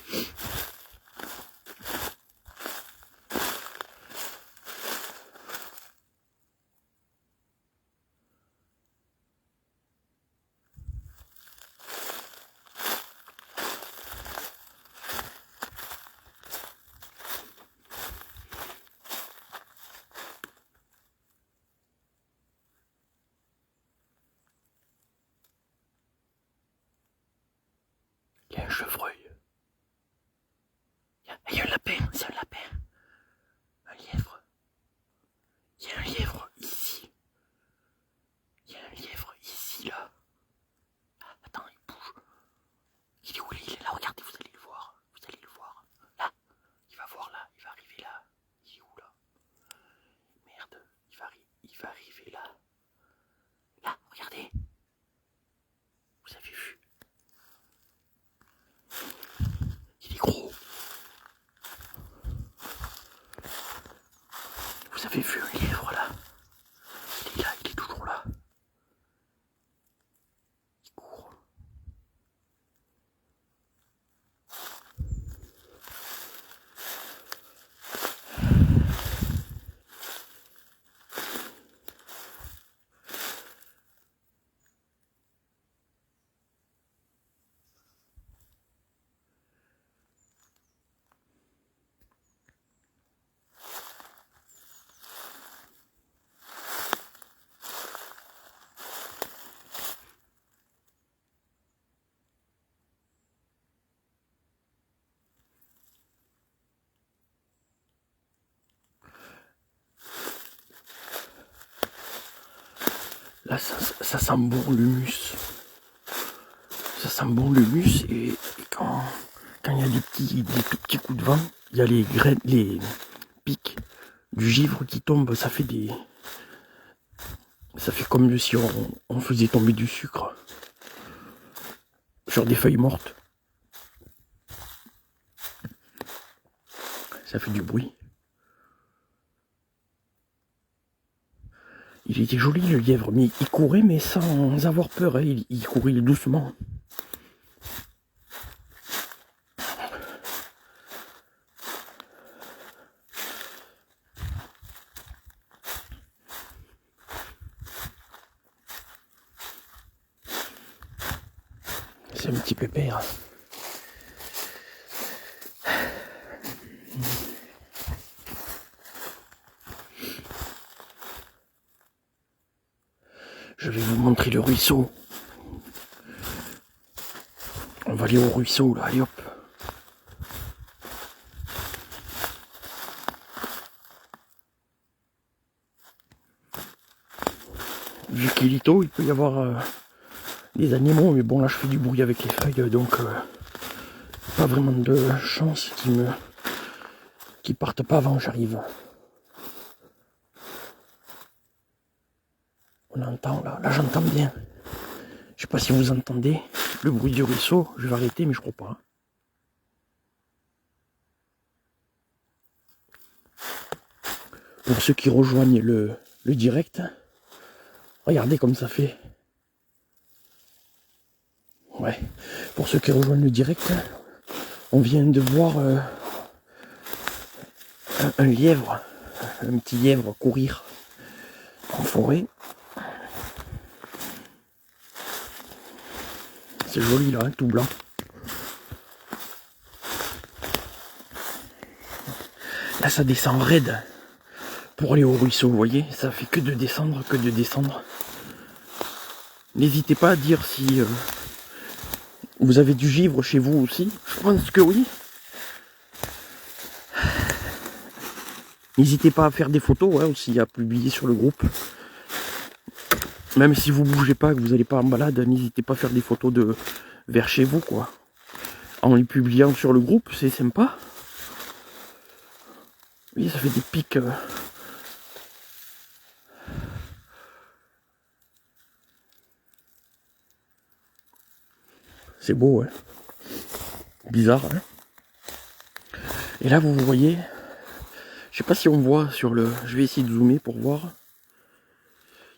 Il y a un chevreuil. Il y a un lapin, c'est un lapin. Un lièvre. Il y a un lièvre ici. Il y a un lièvre ici, là. Ah, attends, il bouge. Il est où? Il est là, regardez, vous allez le voir. Vous allez le voir. Là. Il va voir là. Il va arriver là. Il est où là? Merde. Il va arriver là. Là, regardez. Vous avez vu? Il est gros. Vous avez vu un lièvre là? Il est là, il est toujours là. Il court. Là, ça sent bon l'humus. Ça sent bon l'humus et quand il y a des tout petits coups de vent, il y a les graines, les pics du givre qui tombent. Ça fait comme si on faisait tomber du sucre sur des feuilles mortes. Ça fait du bruit. Il était joli le lièvre, mais il courait mais sans avoir peur, hein. Il courait doucement. C'est un petit pépère. Je vais vous montrer le ruisseau. On va aller au ruisseau là, allez hop. Vu qu'il est tôt, il peut y avoir des animaux, mais bon là je fais du bruit avec les feuilles, donc pas vraiment de chance qu'ils partent pas avant que j'arrive. On entend là j'entends bien. Je sais pas si vous entendez le bruit du ruisseau, je vais arrêter mais je crois pas. Pour ceux qui rejoignent le direct, regardez comme ça fait. Ouais, pour ceux qui rejoignent le direct, on vient de voir un lièvre, un petit lièvre courir en forêt. C'est joli là, hein, tout blanc. Là ça descend raide pour aller au ruisseau, vous voyez, ça fait que de descendre, N'hésitez pas à dire si vous avez du givre chez vous aussi. Je pense que oui. N'hésitez pas à faire des photos aussi, à publier sur le groupe. Même si vous bougez pas, que vous n'allez pas en balade, n'hésitez pas à faire des photos vers chez vous, quoi. En les publiant sur le groupe, c'est sympa. Oui, ça fait des pics. C'est beau, hein. Bizarre, hein. Et là, vous voyez, je sais pas si on voit sur le... Je vais essayer de zoomer pour voir.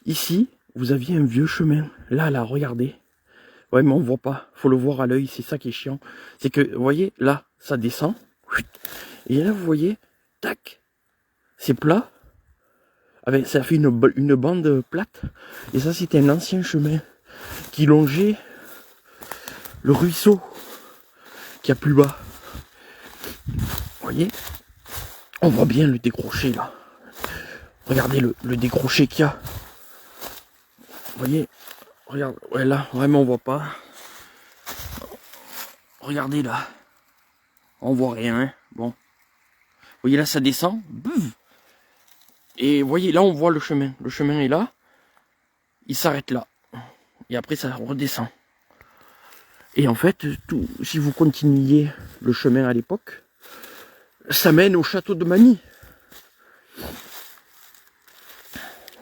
Ici, vous aviez un vieux chemin. Là, regardez. Ouais, mais on voit pas. Faut le voir à l'œil, c'est ça qui est chiant. C'est que, vous voyez, là, ça descend. Et là, vous voyez, tac, c'est plat. Avec, ça fait une bande plate. Et ça, c'était un ancien chemin qui longeait le ruisseau qu'il y a plus bas. Vous voyez, on voit bien le décroché là. Regardez le décroché qu'il y a. Vous voyez, regarde, ouais là, vraiment on voit pas. Regardez là. On voit rien, hein. Bon. Vous voyez là, ça descend. Bouf. Et vous voyez, là on voit le chemin. Le chemin est là. Il s'arrête là. Et après ça redescend. Et en fait, si vous continuiez le chemin à l'époque, ça mène au château de Magny.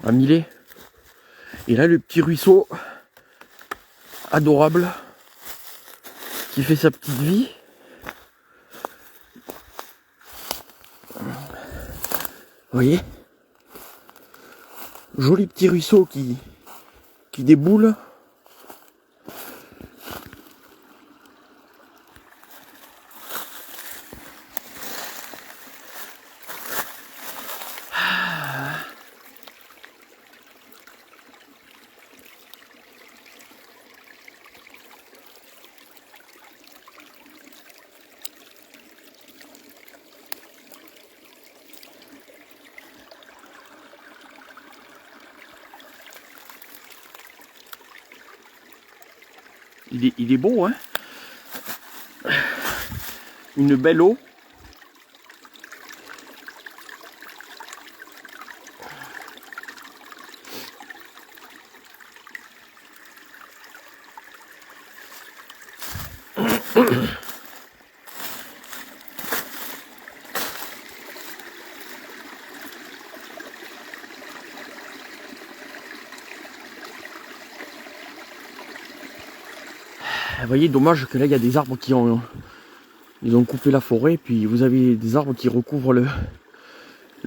À Millet. Et là, le petit ruisseau adorable qui fait sa petite vie. Vous voyez, joli petit ruisseau qui déboule. Il est beau, hein. Une belle eau. Vous voyez, dommage que là il y a des arbres ils ont coupé la forêt, puis vous avez des arbres qui recouvrent le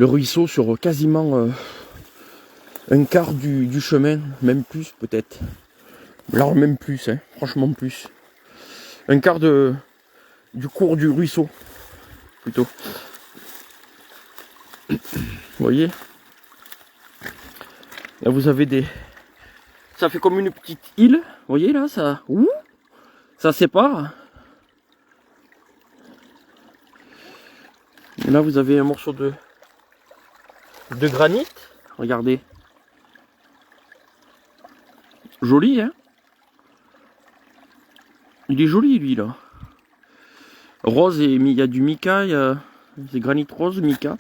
ruisseau sur quasiment un quart du chemin, même plus peut-être. Là même plus, hein, franchement plus. Un quart du cours du ruisseau, plutôt. Vous voyez? Là vous avez ça fait comme une petite île, vous voyez là, ça sépare. Et là vous avez un morceau de granit, regardez. Joli, hein. Il est joli lui là. Rose, et il y a du mica, il y a des granit rose, mica.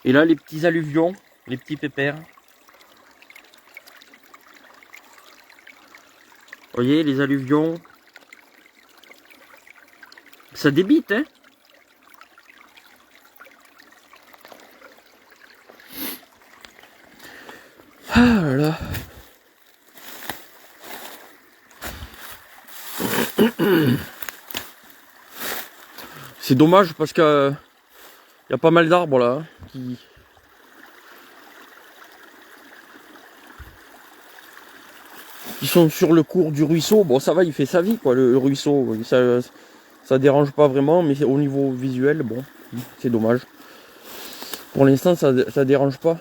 Et là les petits alluvions, les petits pépères. Vous voyez les alluvions. Ça débite, hein. Ah là là. C'est dommage parce que y a pas mal d'arbres là qui sont sur le cours du ruisseau. Bon, ça va, il fait sa vie quoi, le ruisseau. Ça dérange pas vraiment, mais au niveau visuel, bon, c'est dommage. Pour l'instant, ça dérange pas.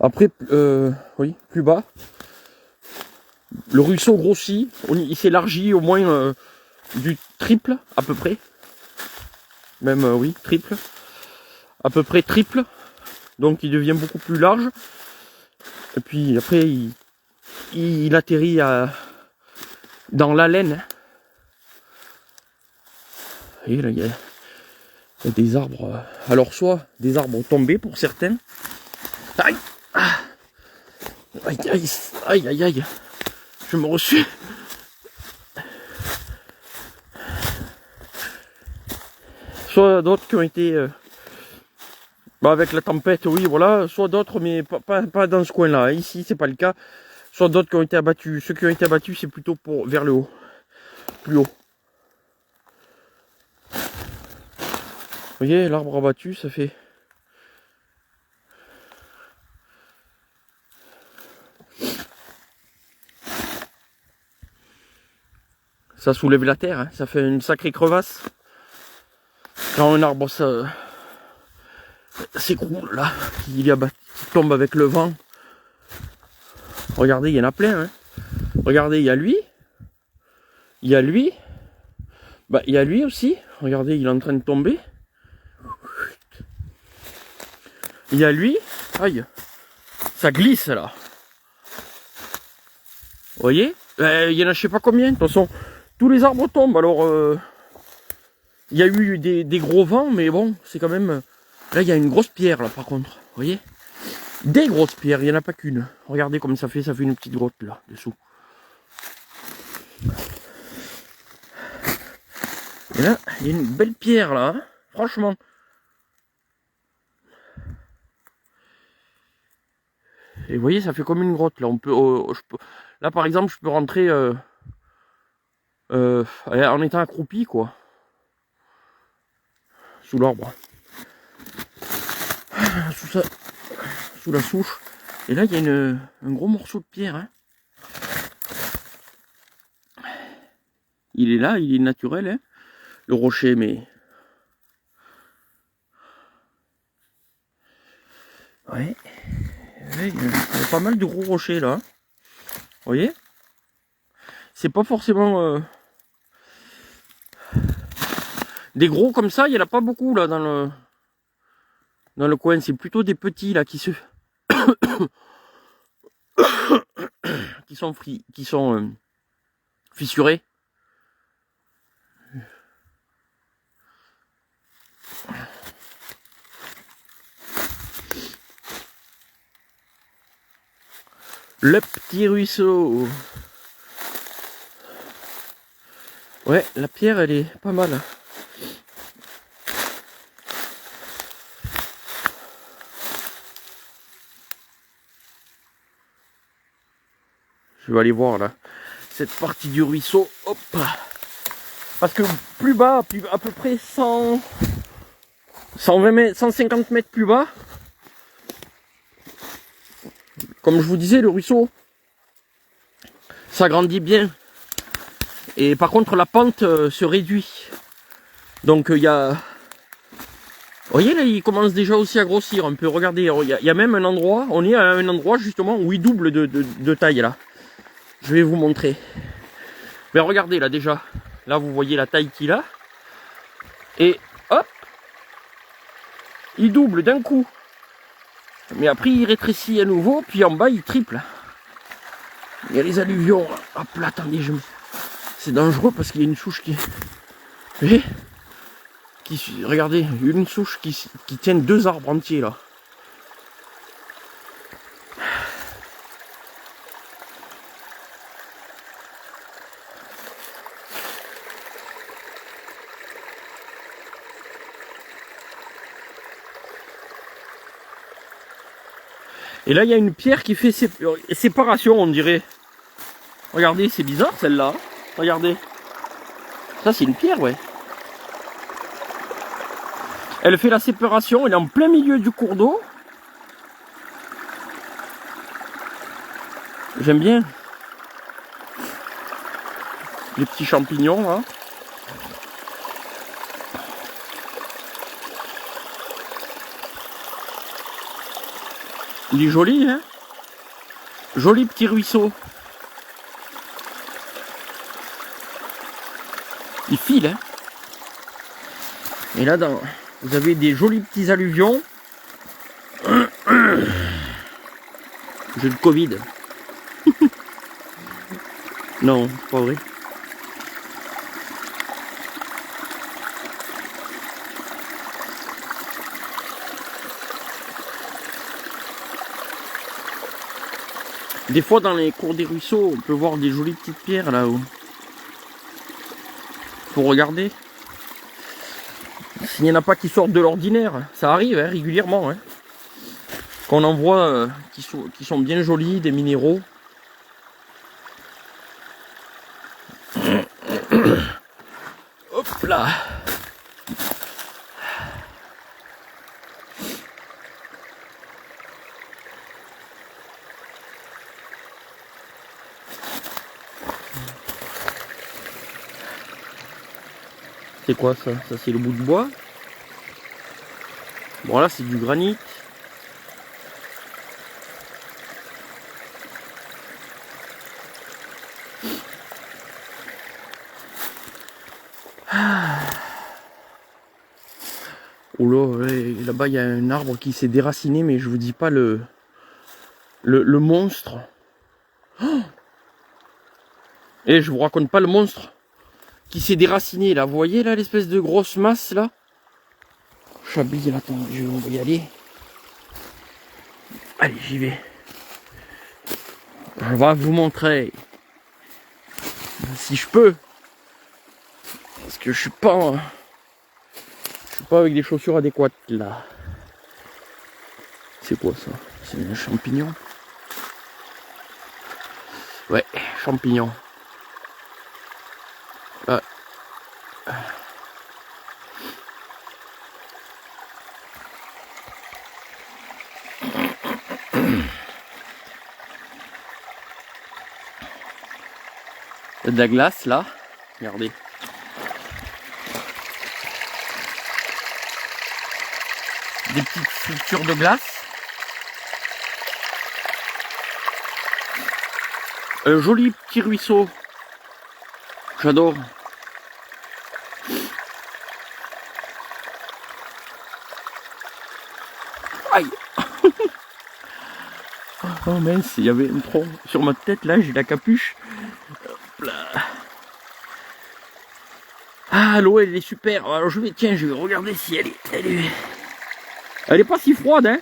Après, oui, plus bas, le ruisseau grossit, il s'élargit au moins du triple à peu près. Même, oui, triple. À peu près triple. Donc il devient beaucoup plus large. Et puis après, il atterrit dans la laine. Et là, il y a des arbres. Alors, soit des arbres tombés pour certains. Aïe! Aïe, aïe, aïe, aïe, aïe. Je me reçus. Soit d'autres qui ont été... avec la tempête, oui, voilà. Soit d'autres, mais pas dans ce coin-là. Ici, c'est pas le cas. soit d'autres qui ont été abattus. Ceux qui ont été abattus, c'est plutôt pour vers le haut. Plus haut. Vous voyez, l'arbre abattu, ça fait... Ça soulève la terre, hein. Ça fait une sacrée crevasse. Quand un arbre s'écroule là, il tombe avec le vent. Regardez, il y en a plein. Hein. Regardez, il y a lui. Il y a lui. Bah, il y a lui aussi. Regardez, il est en train de tomber. Il y a lui. Aïe. Ça glisse là. Vous voyez? Il y en a je sais pas combien. De toute façon, tous les arbres tombent. Alors, il y a eu des gros vents, mais bon, c'est quand même... Là, il y a une grosse pierre là, par contre. Vous voyez? Des grosses pierres, il n'y en a pas qu'une. Regardez comme ça fait une petite grotte là, dessous. Et là, il y a une belle pierre là, hein, franchement. Et vous voyez, ça fait comme une grotte là. On peut, là par exemple, je peux rentrer en étant accroupi quoi. Sous l'arbre. Sous la souche. Et là, il y a un gros morceau de pierre. Hein. Il est là, il est naturel, hein, le rocher, mais... Ouais. Il y a pas mal de gros rochers, là. Vous voyez? C'est pas forcément... Des gros comme ça, il n'y en a pas beaucoup, là, dans le coin. C'est plutôt des petits, là, qui sont fissurés. Le petit ruisseau. Ouais, la pierre, elle est pas mal. Je vais aller voir là, cette partie du ruisseau. Hop. Parce que plus bas, à peu près 120 mètres, 150 mètres plus bas, comme je vous disais, le ruisseau s'agrandit bien. Et par contre, la pente se réduit. Donc il y a... Vous voyez là, il commence déjà aussi à grossir un peu. Regardez, il y a même un endroit, on est à un endroit justement où il double de taille là. Je vais vous montrer. Mais regardez là déjà. Là vous voyez la taille qu'il a. Et hop, il double d'un coup. Mais après il rétrécit à nouveau. Puis en bas il triple. Il y a les alluvions. Hop là, attendez, c'est dangereux parce qu'il y a une souche qui... Vous voyez ? Regardez, une souche qui tient 2 arbres entiers là. Et là, il y a une pierre qui fait séparation, on dirait. Regardez, c'est bizarre celle-là. Regardez. Ça, c'est une pierre, ouais. Elle fait la séparation, elle est en plein milieu du cours d'eau. J'aime bien. Les petits champignons, là. Il est joli, hein. Joli petit ruisseau. Il file, hein. Et là, vous avez des jolis petits alluvions. J'ai le Covid. Non, c'est pas vrai. Des fois dans les cours des ruisseaux, on peut voir des jolies petites pierres là-haut. Faut regarder. S'il n'y en a pas qui sortent de l'ordinaire, ça arrive hein, régulièrement. Hein. Qu'on en voit qui sont bien jolis, des minéraux. C'est quoi ça? Ça c'est le bout de bois. Bon là c'est du granit. Oh là, là-bas il y a un arbre qui s'est déraciné, mais je vous dis pas le monstre. Oh, et je vous raconte pas le monstre qui s'est déraciné là. Vous voyez là l'espèce de grosse masse là? Chablis, là, attends, on va y aller. Allez, j'y vais. Je vais vous montrer. Si je peux. Parce que je suis pas avec des chaussures adéquates là. C'est quoi ça? C'est un champignon? Ouais, champignon. Ah. Il y a de la glace là. Regardez. Des petites structures de glace. Un joli petit ruisseau. J'adore. Aïe. Oh mince, il y avait un tronc sur ma tête là, j'ai la capuche. Hop là. Ah, l'eau elle est super. Alors je vais regarder si elle est pas si froide, hein.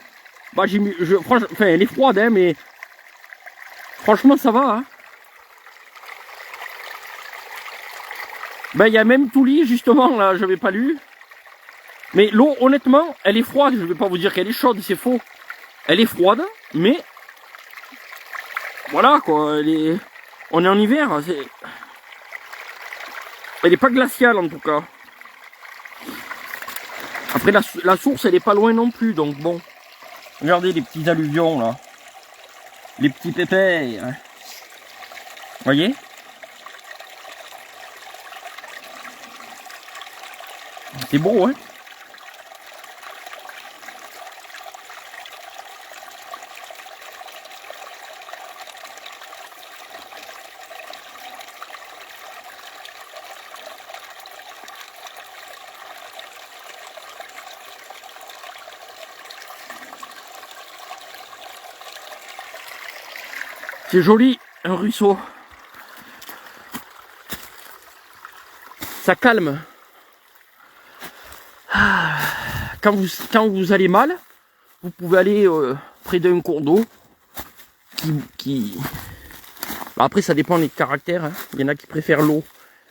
Bah j'ai mis, enfin elle est froide, hein, mais franchement ça va, hein. Ben il y a même tout lit justement là, j'avais pas lu. Mais l'eau honnêtement, elle est froide. Je vais pas vous dire qu'elle est chaude, c'est faux. Elle est froide, mais voilà quoi. On est en hiver. Elle est pas glaciale en tout cas. Après la source elle est pas loin non plus, donc bon. Regardez les petits alluvions là. Les petits pépins. Hein. Voyez? C'est beau, hein? C'est joli, un ruisseau. Ça calme. Quand vous allez mal, vous pouvez aller près d'un cours d'eau qui... Après ça dépend des caractères, hein. Il y en a qui préfèrent l'eau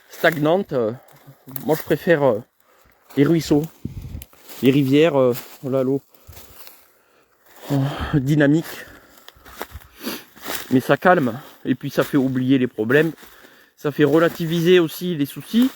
stagnante. Moi je préfère les ruisseaux, les rivières, voilà l'eau dynamique. Mais ça calme et puis ça fait oublier les problèmes. Ça fait relativiser aussi les soucis.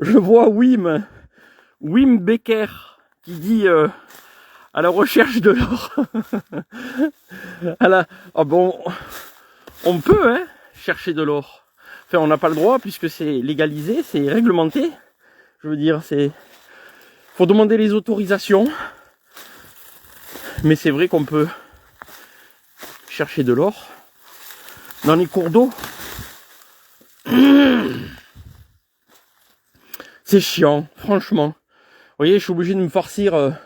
Je vois Wim Becker qui dit à la recherche de l'or. Ah bon, on peut hein, chercher de l'or. Enfin, on n'a pas le droit puisque c'est légalisé, c'est réglementé. Je veux dire, faut demander les autorisations. Mais c'est vrai qu'on peut chercher de l'or dans les cours d'eau. C'est chiant, franchement. Vous voyez, je suis obligé de me farcir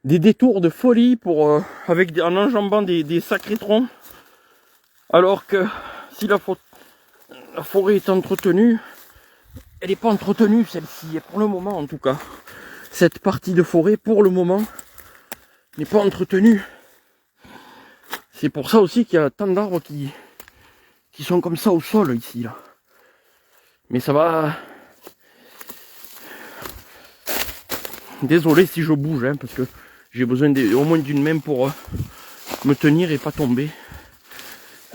des détours de folie en enjambant des sacrés troncs. Alors que si la forêt est entretenue, elle n'est pas entretenue celle-ci, pour le moment en tout cas. Cette partie de forêt, pour le moment, n'est pas entretenue. C'est pour ça aussi qu'il y a tant d'arbres qui sont comme ça au sol ici, là. Mais ça va... Désolé si je bouge, hein, parce que J'ai besoin au moins d'une main pour me tenir et pas tomber.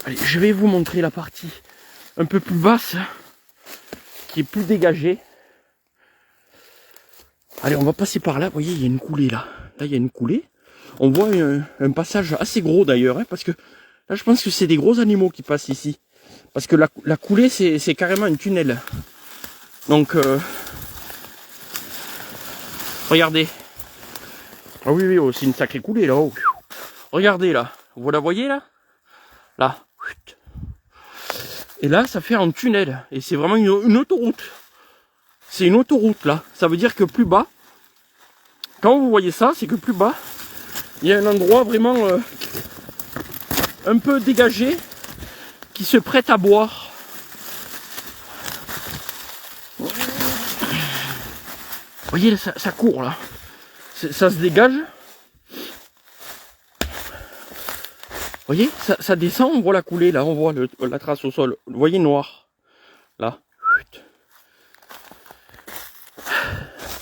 Allez, je vais vous montrer la partie un peu plus basse, qui est plus dégagée. Allez, on va passer par là. Vous voyez, il y a une coulée là. Là, il y a une coulée. On voit un passage assez gros d'ailleurs, hein, parce que là, je pense que c'est des gros animaux qui passent ici. Parce que la coulée, c'est carrément un tunnel. Donc, regardez. Ah oui, oui, oh, c'est une sacrée coulée là. Oh. Regardez là. Vous la voyez là? Là. Et là, ça fait un tunnel. Et c'est vraiment une autoroute. C'est une autoroute là. Ça veut dire que plus bas, quand vous voyez ça, c'est que plus bas, il y a un endroit vraiment un peu dégagé qui se prête à boire. Vous voyez, ça court là. Ça se dégage. Vous voyez, ça descend, on voit la coulée là, on voit la trace au sol. Vous voyez noir. Là.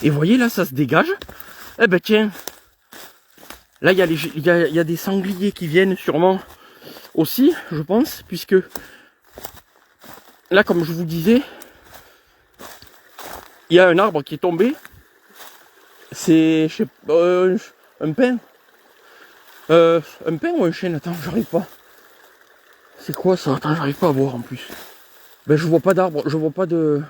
Et vous voyez là, ça se dégage. Eh ben tiens. Là, il y a des sangliers qui viennent sûrement aussi, je pense, puisque là, comme je vous disais, il y a un arbre qui est tombé. C'est, je sais pas, un pin. Un pin ou un chêne? Attends, j'arrive pas. C'est quoi ça? Attends, j'arrive pas à voir en plus. Ben, je vois pas d'arbre, je vois pas de...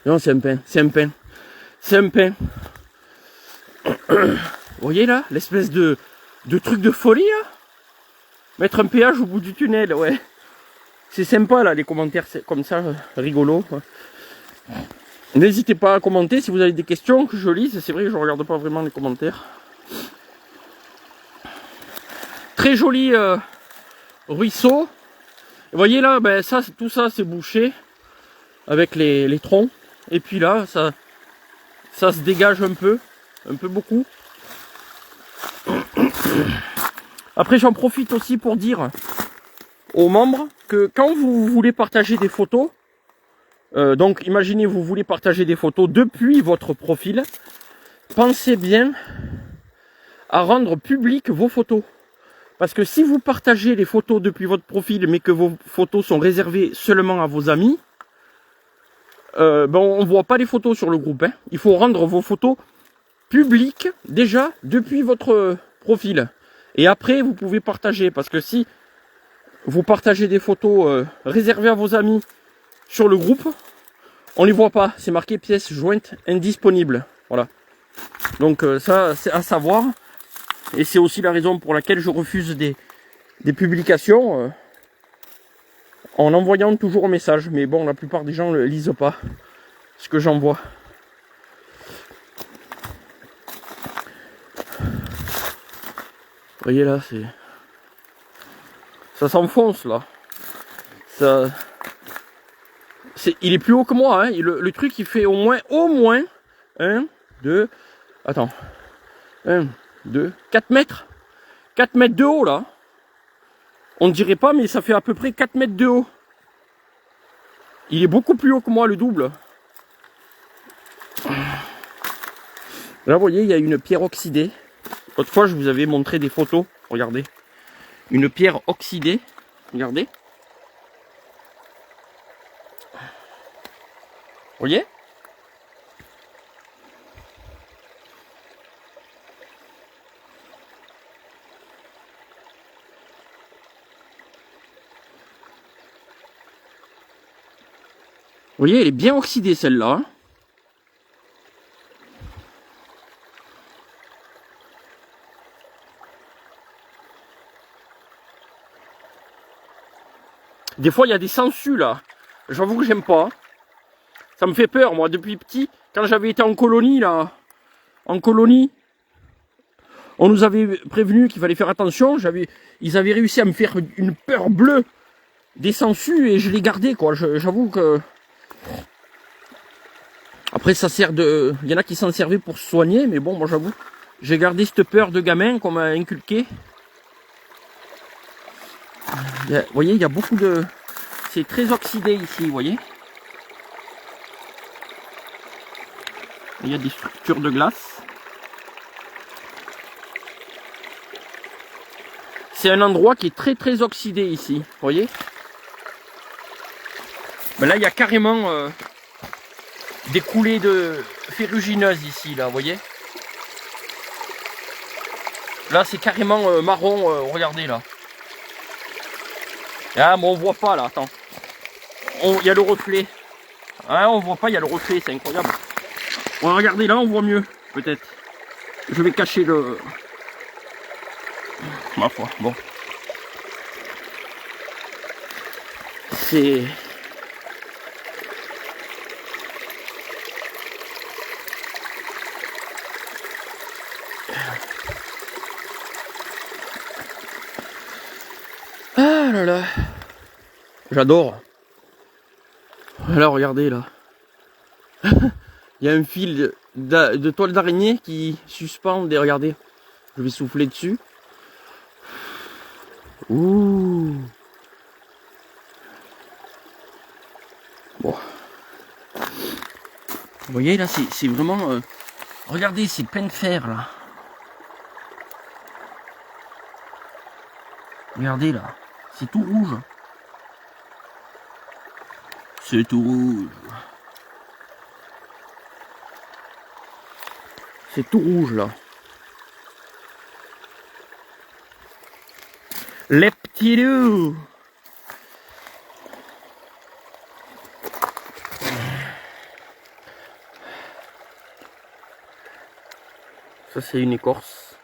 Non, c'est un pin, c'est un pin. C'est un pin. Vous voyez là, l'espèce de truc de folie là? Mettre un péage au bout du tunnel, ouais. C'est sympa là, les commentaires comme ça, rigolo. N'hésitez pas à commenter si vous avez des questions que je lise. C'est vrai que je regarde pas vraiment les commentaires. Très joli ruisseau. Vous voyez là, ben ça, tout ça c'est bouché avec les troncs. Et puis là, ça se dégage un peu beaucoup. Après, j'en profite aussi pour dire aux membres que quand vous voulez partager des photos, donc imaginez vous voulez partager des photos depuis votre profil, pensez bien à rendre public vos photos. Parce que si vous partagez les photos depuis votre profil, mais que vos photos sont réservées seulement à vos amis, on ne voit pas les photos sur le groupe. Hein. Il faut rendre vos photos publiques déjà depuis votre profil. Et après, vous pouvez partager. Parce que si vous partagez des photos réservées à vos amis sur le groupe, on ne les voit pas. C'est marqué pièce jointe indisponible. Voilà. Donc ça, c'est à savoir. Et c'est aussi la raison pour laquelle je refuse des publications en envoyant toujours un message. Mais bon, la plupart des gens ne lisent pas ce que j'envoie. Vous voyez là, ça s'enfonce là. Il est plus haut que moi. Hein. Le truc il fait au moins 1, 2, attends. 1, 2, 4 mètres. 4 mètres de haut là. On ne dirait pas, mais ça fait à peu près 4 mètres de haut. Il est beaucoup plus haut que moi, le double. Là, vous voyez, il y a une pierre oxydée. Autrefois, je vous avais montré des photos. Regardez. Une pierre oxydée. Regardez. Vous voyez ? Vous voyez, elle est bien oxydée celle-là. Des fois, il y a des sangsues là. J'avoue que j'aime pas. Ça me fait peur, moi, depuis petit. Quand j'avais été en colonie, là, on nous avait prévenu qu'il fallait faire attention. Ils avaient réussi à me faire une peur bleue des sangsues et je les gardais, quoi. J'avoue que... Après, ça sert de... Il y en a qui s'en servaient pour se soigner, mais bon, moi, j'avoue, j'ai gardé cette peur de gamin qu'on m'a inculqué. Vous voyez, il y a beaucoup de... C'est très oxydé ici, vous voyez. Il y a des structures de glace. C'est un endroit qui est très très oxydé ici, vous voyez. Mais là il y a carrément des coulées de ferrugineuses ici, là, vous voyez. Là c'est carrément marron, regardez là. Ah mais on voit pas là, attends. Il y a le reflet. Ah on voit pas, il y a le reflet, c'est incroyable. Bon, regardez là, on voit mieux, peut-être. Je vais cacher le... Ma foi, bon. C'est... Ah là là. J'adore. Là, regardez là. Il y a un fil de toile d'araignée qui suspend. Regardez. Je vais souffler dessus. Ouh. Bon. Vous voyez là, c'est vraiment... regardez, c'est plein de fer là. Regardez là. C'est tout rouge. C'est tout rouge. C'est tout rouge là. Les petits loups. Ça c'est une écorce.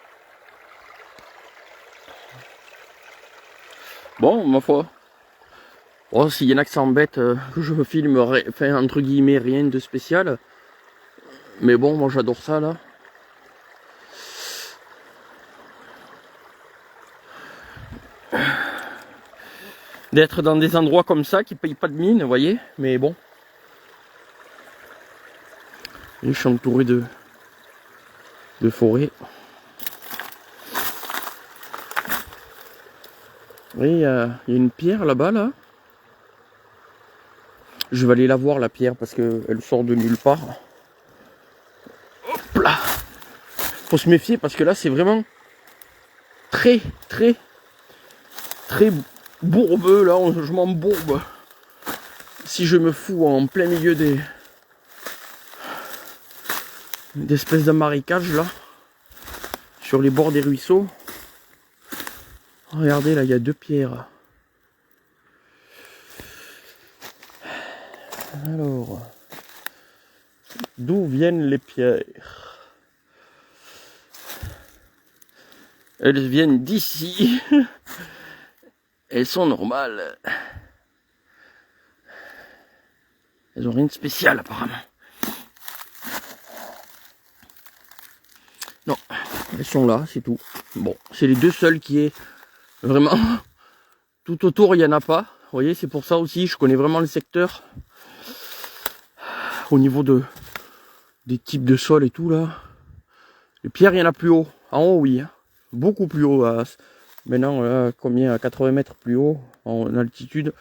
Bon, ma foi. Oh, s'il y en a qui s'embêtent, je me filme, enfin, entre guillemets, rien de spécial. Mais bon, moi j'adore ça là. D'être dans des endroits comme ça qui payent pas de mine, vous voyez. Mais bon. Et je suis entouré de forêts. Oui, il y a une pierre là-bas là. Je vais aller la voir la pierre parce qu'elle sort de nulle part. Hop là. Faut se méfier parce que là c'est vraiment très bourbeux là, je m'embourbe. Si je me fous en plein milieu d'espèces de marécages là, sur les bords des ruisseaux. Regardez là, il y a deux pierres. Alors, d'où viennent les pierres? Elles viennent d'ici. Elles sont normales. Elles ont rien de spécial apparemment. Non, elles sont là, c'est tout. Bon, c'est les deux seules qui est vraiment... Tout autour, il n'y en a pas. Vous voyez, c'est pour ça aussi, je connais vraiment le secteur. Au niveau des types de sol et tout là. Les pierres, il y en a plus haut. En haut, oui. Hein. Beaucoup plus haut. Maintenant, combien? À 80 mètres plus haut en altitude.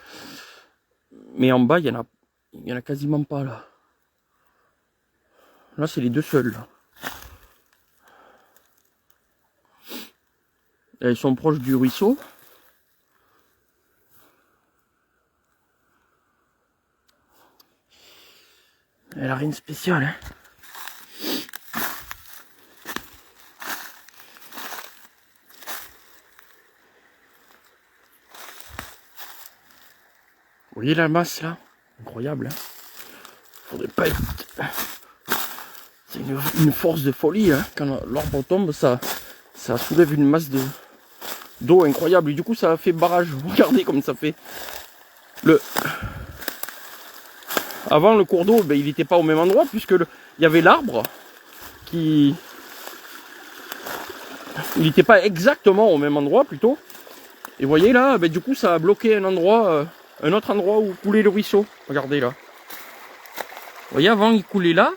Mais en bas, il y en a quasiment pas là. Là, c'est les deux seuls. Là. Elles sont proches du ruisseau. Elle a rien de spécial, hein. Vous voyez la masse là? Incroyable, hein. Faudrait pas être... C'est une force de folie, hein. Quand l'arbre tombe, ça soulève une masse d'eau incroyable. Et du coup, ça fait barrage. Regardez comme ça fait. Avant, le cours d'eau, ben, il n'était pas au même endroit, puisque il y avait l'arbre qui... Il n'était pas exactement au même endroit, plutôt. Et vous voyez là, ben, du coup, ça a bloqué un endroit... un autre endroit où coulait le ruisseau. Regardez là. Vous voyez, avant il coulait là,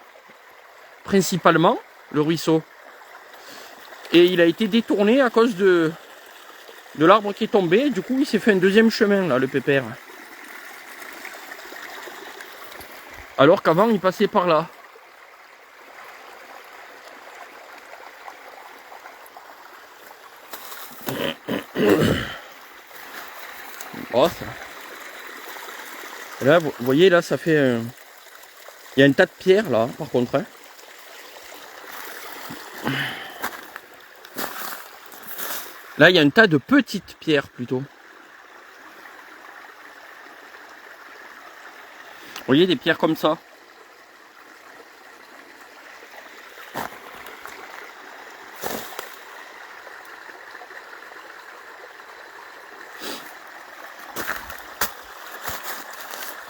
principalement, le ruisseau. Et il a été détourné à cause de l'arbre qui est tombé. Du coup, il s'est fait un deuxième chemin, là, le pépère. Alors qu'avant, il passait par là. Oh, ça. Là, vous voyez, là, ça fait... Il y a un tas de pierres, là, par contre. Hein. Là, il y a un tas de petites pierres, plutôt. Vous voyez, des pierres comme ça.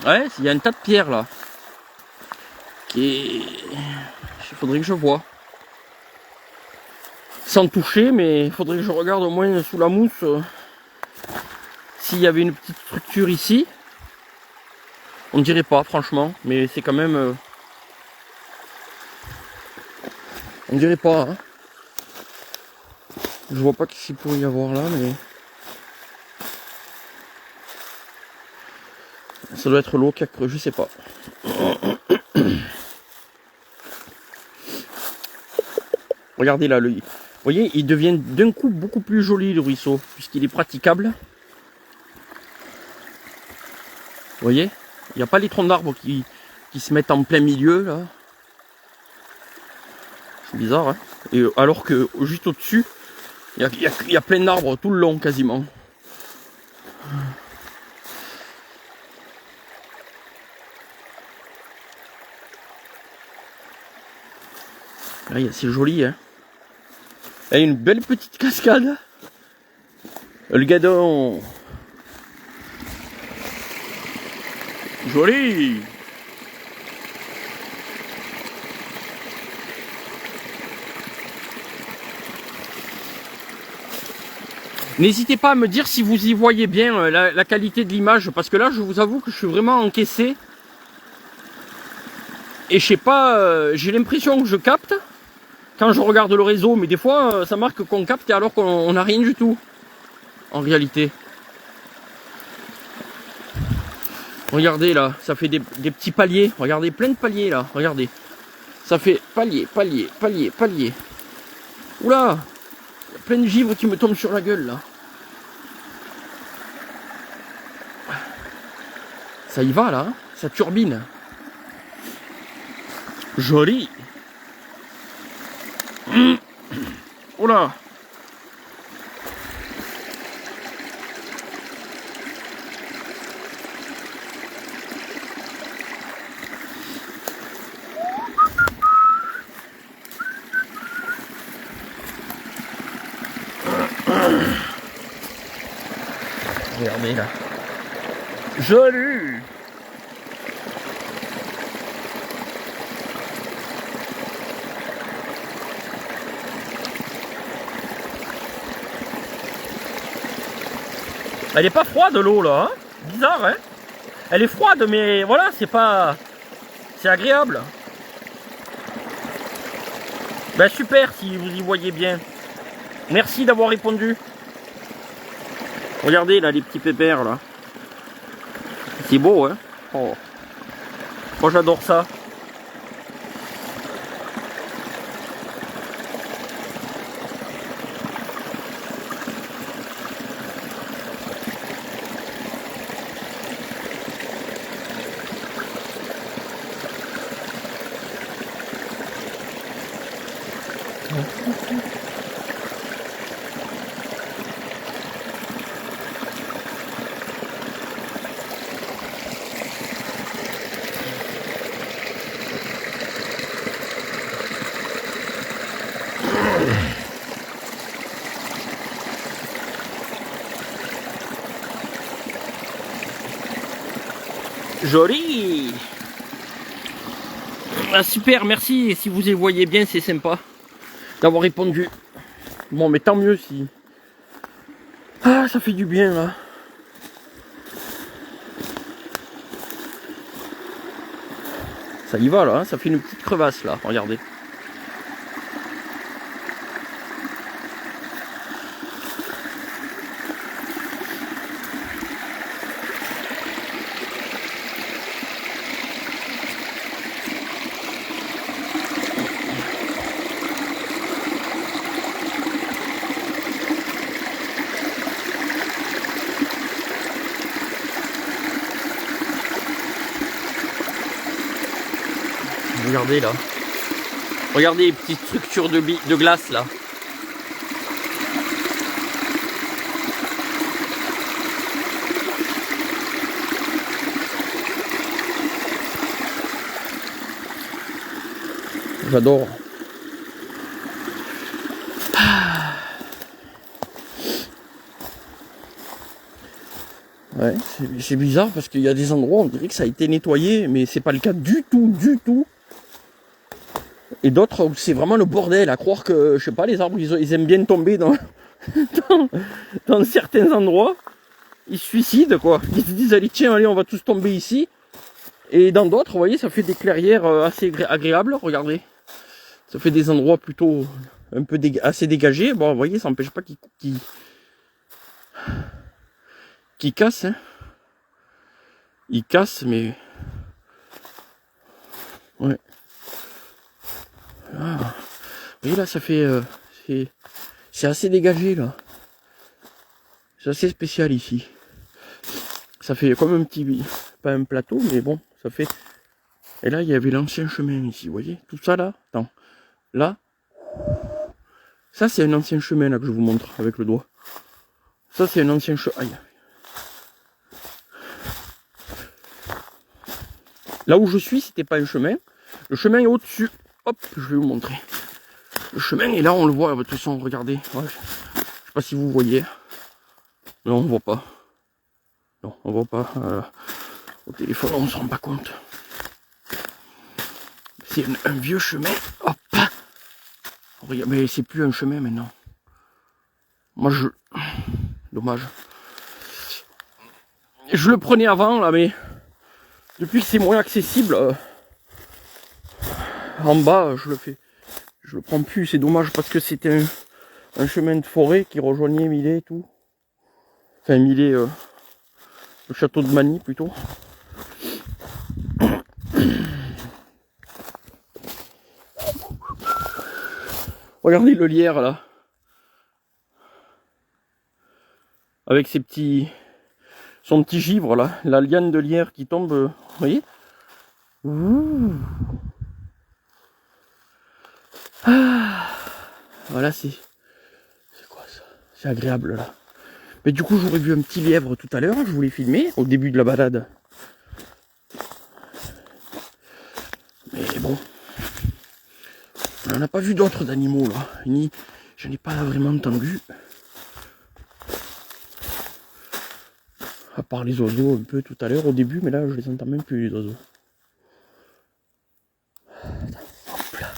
Ouais, il y a un tas de pierres, là. Il faudrait que je vois. Sans toucher, mais il faudrait que je regarde au moins sous la mousse s'il y avait une petite structure ici. On ne dirait pas, franchement, mais c'est quand même... on dirait pas, hein. Je vois pas qu'est-ce qu'il pourrait y avoir là, mais... ça doit être l'eau qui a creux, je sais pas. Regardez là, vous voyez, il devient d'un coup beaucoup plus joli le ruisseau, puisqu'il est praticable. Vous voyez, il n'y a pas les troncs d'arbres qui se mettent en plein milieu là. C'est bizarre, hein. Et alors que juste au-dessus, il y a plein d'arbres tout le long quasiment. C'est joli, hein. Il y a une belle petite cascade. Le gadon. Joli. N'hésitez pas à me dire si vous y voyez bien la qualité de l'image, parce que là je vous avoue que je suis vraiment encaissé. Et je sais pas, j'ai l'impression que je capte quand je regarde le réseau, mais des fois ça marque qu'on capte alors qu'on n'a rien du tout en réalité. Regardez là, ça fait des petits paliers, regardez, plein de paliers là, regardez. Ça fait palier, palier, palier, palier. Oula, il y a plein de givre qui me tombent sur la gueule là. Ça y va là, hein, ça turbine. Joli. Oula. Regardez là. Joli. Elle est pas froide l'eau là, hein. Bizarre, hein. Elle est froide, mais voilà, c'est pas... c'est agréable. Ben super si vous y voyez bien. Merci d'avoir répondu. Regardez là les petits pépères là. C'est beau, hein. Oh. Moi j'adore ça. Joli. Ah, super, merci. Si vous y voyez bien, c'est sympa d'avoir répondu. Bon, mais tant mieux si... ah, ça fait du bien, là. Ça y va, là. Hein, ça fait une petite crevasse, là. Regardez. Regardez là. Regardez les petites structures de glace là. J'adore. Ouais, c'est bizarre parce qu'il y a des endroits, on dirait que ça a été nettoyé, mais c'est pas le cas du tout, du tout. Et d'autres où c'est vraiment le bordel, à croire que, je sais pas, les arbres, ils aiment bien tomber dans, dans certains endroits. Ils se suicident, quoi. Ils se disent, allez, tiens, allez, on va tous tomber ici. Et dans d'autres, vous voyez, ça fait des clairières assez agréables, regardez. Ça fait des endroits plutôt un peu assez dégagés. Bon, vous voyez, ça n'empêche pas qu'ils cassent. Hein. Ils cassent, mais... Ouais. Ah. Vous voyez, là, ça fait... c'est assez dégagé, là. C'est assez spécial, ici. Ça fait comme un petit... Pas un plateau, mais bon, ça fait... Et là, il y avait l'ancien chemin, ici, vous voyez. Tout ça, là. Attends. Là. Ça, c'est un ancien chemin, là, que je vous montre, avec le doigt. Ça, c'est un ancien chemin. Aïe. Là où je suis, c'était pas un chemin. Le chemin est au-dessus. Hop, je vais vous montrer. Le chemin est là, on le voit. De toute façon, regardez. Ouais. Je sais pas si vous voyez. Non, on voit pas. Non, on voit pas. Au téléphone, on se rend pas compte. C'est un vieux chemin. Hop. Regarde, mais c'est plus un chemin maintenant. Moi, dommage. Je le prenais avant, là, mais... Depuis que c'est moins accessible, en bas, je le prends plus. C'est dommage parce que c'était un chemin de forêt qui rejoignait Millet et tout. Enfin, Millet, le château de Magny plutôt. Regardez le lierre là. Avec ses petits... Son petit givre là. La liane de lierre qui tombe. Vous voyez? Ouh. Ah. Voilà, c'est quoi ça? C'est agréable là. Mais du coup, j'aurais vu un petit lièvre tout à l'heure. Je voulais filmer au début de la balade. Mais bon. On n'a pas vu d'autres d'animaux là. Ni... Je n'ai pas vraiment entendu. À part les oiseaux un peu tout à l'heure au début, mais là je les entends même plus les oiseaux. Hop là.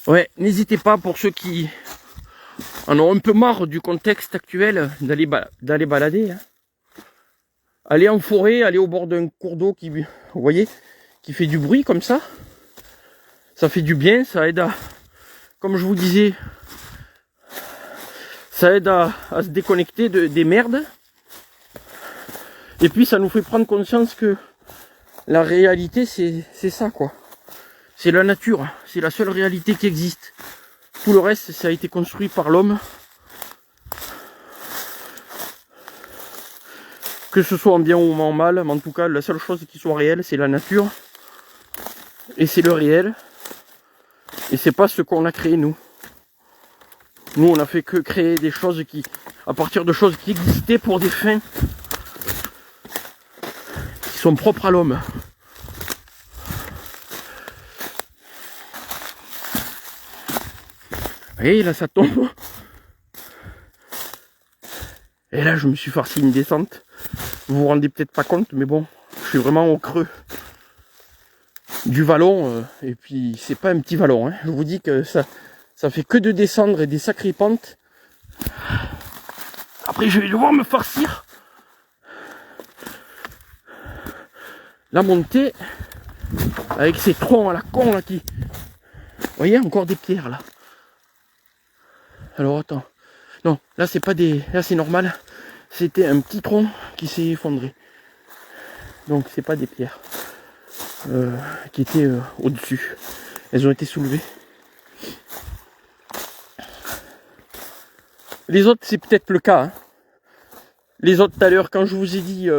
Ouais, n'hésitez pas pour ceux qui en ont un peu marre du contexte actuel d'aller balader. Hein. Allez en forêt, allez au bord d'un cours d'eau qui, vous voyez, qui fait du bruit comme ça. Ça fait du bien, ça aide à, comme je vous disais, ça aide à se déconnecter des merdes. Et puis ça nous fait prendre conscience que la réalité c'est ça quoi. C'est la nature, c'est la seule réalité qui existe. Tout le reste ça a été construit par l'homme. Que ce soit en bien ou en mal, mais en tout cas la seule chose qui soit réelle c'est la nature. Et c'est le réel. Et c'est pas ce qu'on a créé nous. Nous on a fait que créer des choses qui, à partir de choses qui existaient pour des fins qui sont propres à l'homme. Et là ça tombe. Et là je me suis farci une descente. Vous vous rendez peut-être pas compte, mais bon, je suis vraiment au creux du vallon. Et puis c'est pas un petit vallon. Hein. Je vous dis que ça fait que de descendre et des sacrées pentes. Après je vais devoir me farcir la montée avec ces troncs à la con là qui... Vous voyez encore des pierres là. Alors attends. Non, là c'est pas des... Là c'est normal. C'était un petit tronc qui s'est effondré. Donc c'est pas des pierres qui étaient au-dessus. Elles ont été soulevées. Les autres c'est peut-être le cas. Hein. Les autres tout à l'heure quand je vous ai dit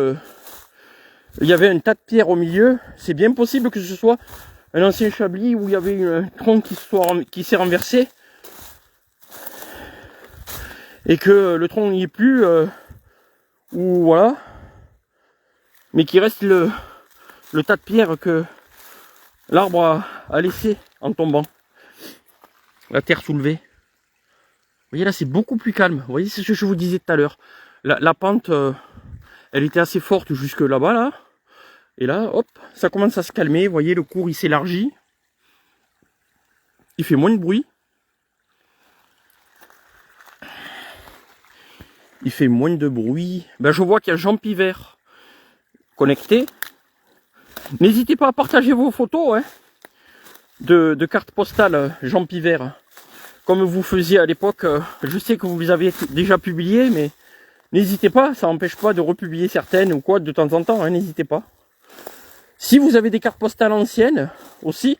il y avait un tas de pierres au milieu. C'est bien possible que ce soit un ancien chablis où il y avait un tronc qui s'est renversé. Et que le tronc n'y est plus. Ou voilà. Mais qu'il reste le tas de pierres que l'arbre a laissé en tombant. La terre soulevée. Vous voyez là, c'est beaucoup plus calme. Vous voyez, c'est ce que je vous disais tout à l'heure. La pente, elle était assez forte jusque là-bas, là. Et là, hop, ça commence à se calmer. Vous voyez, le cours, il s'élargit. Il fait moins de bruit. Il fait moins de bruit. Ben, je vois qu'il y a Jean Pivert connecté. N'hésitez pas à partager vos photos hein, de cartes postales Jean Pivert. Comme vous faisiez à l'époque, je sais que vous les avez déjà publiées, mais n'hésitez pas, ça n'empêche pas de republier certaines ou quoi de temps en temps, hein, n'hésitez pas. Si vous avez des cartes postales anciennes aussi,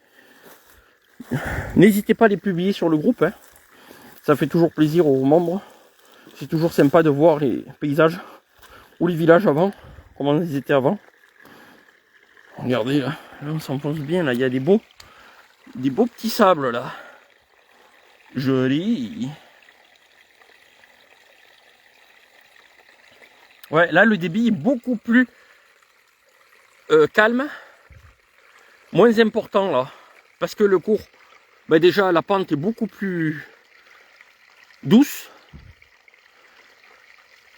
n'hésitez pas à les publier sur le groupe. Hein. Ça fait toujours plaisir aux membres. C'est toujours sympa de voir les paysages ou les villages avant, comment ils étaient avant. Regardez là, on s'enfonce bien là, il y a des beaux petits sables là. Joli. Ouais, là le débit est beaucoup plus calme, moins important là, parce que le cours, ben déjà la pente est beaucoup plus douce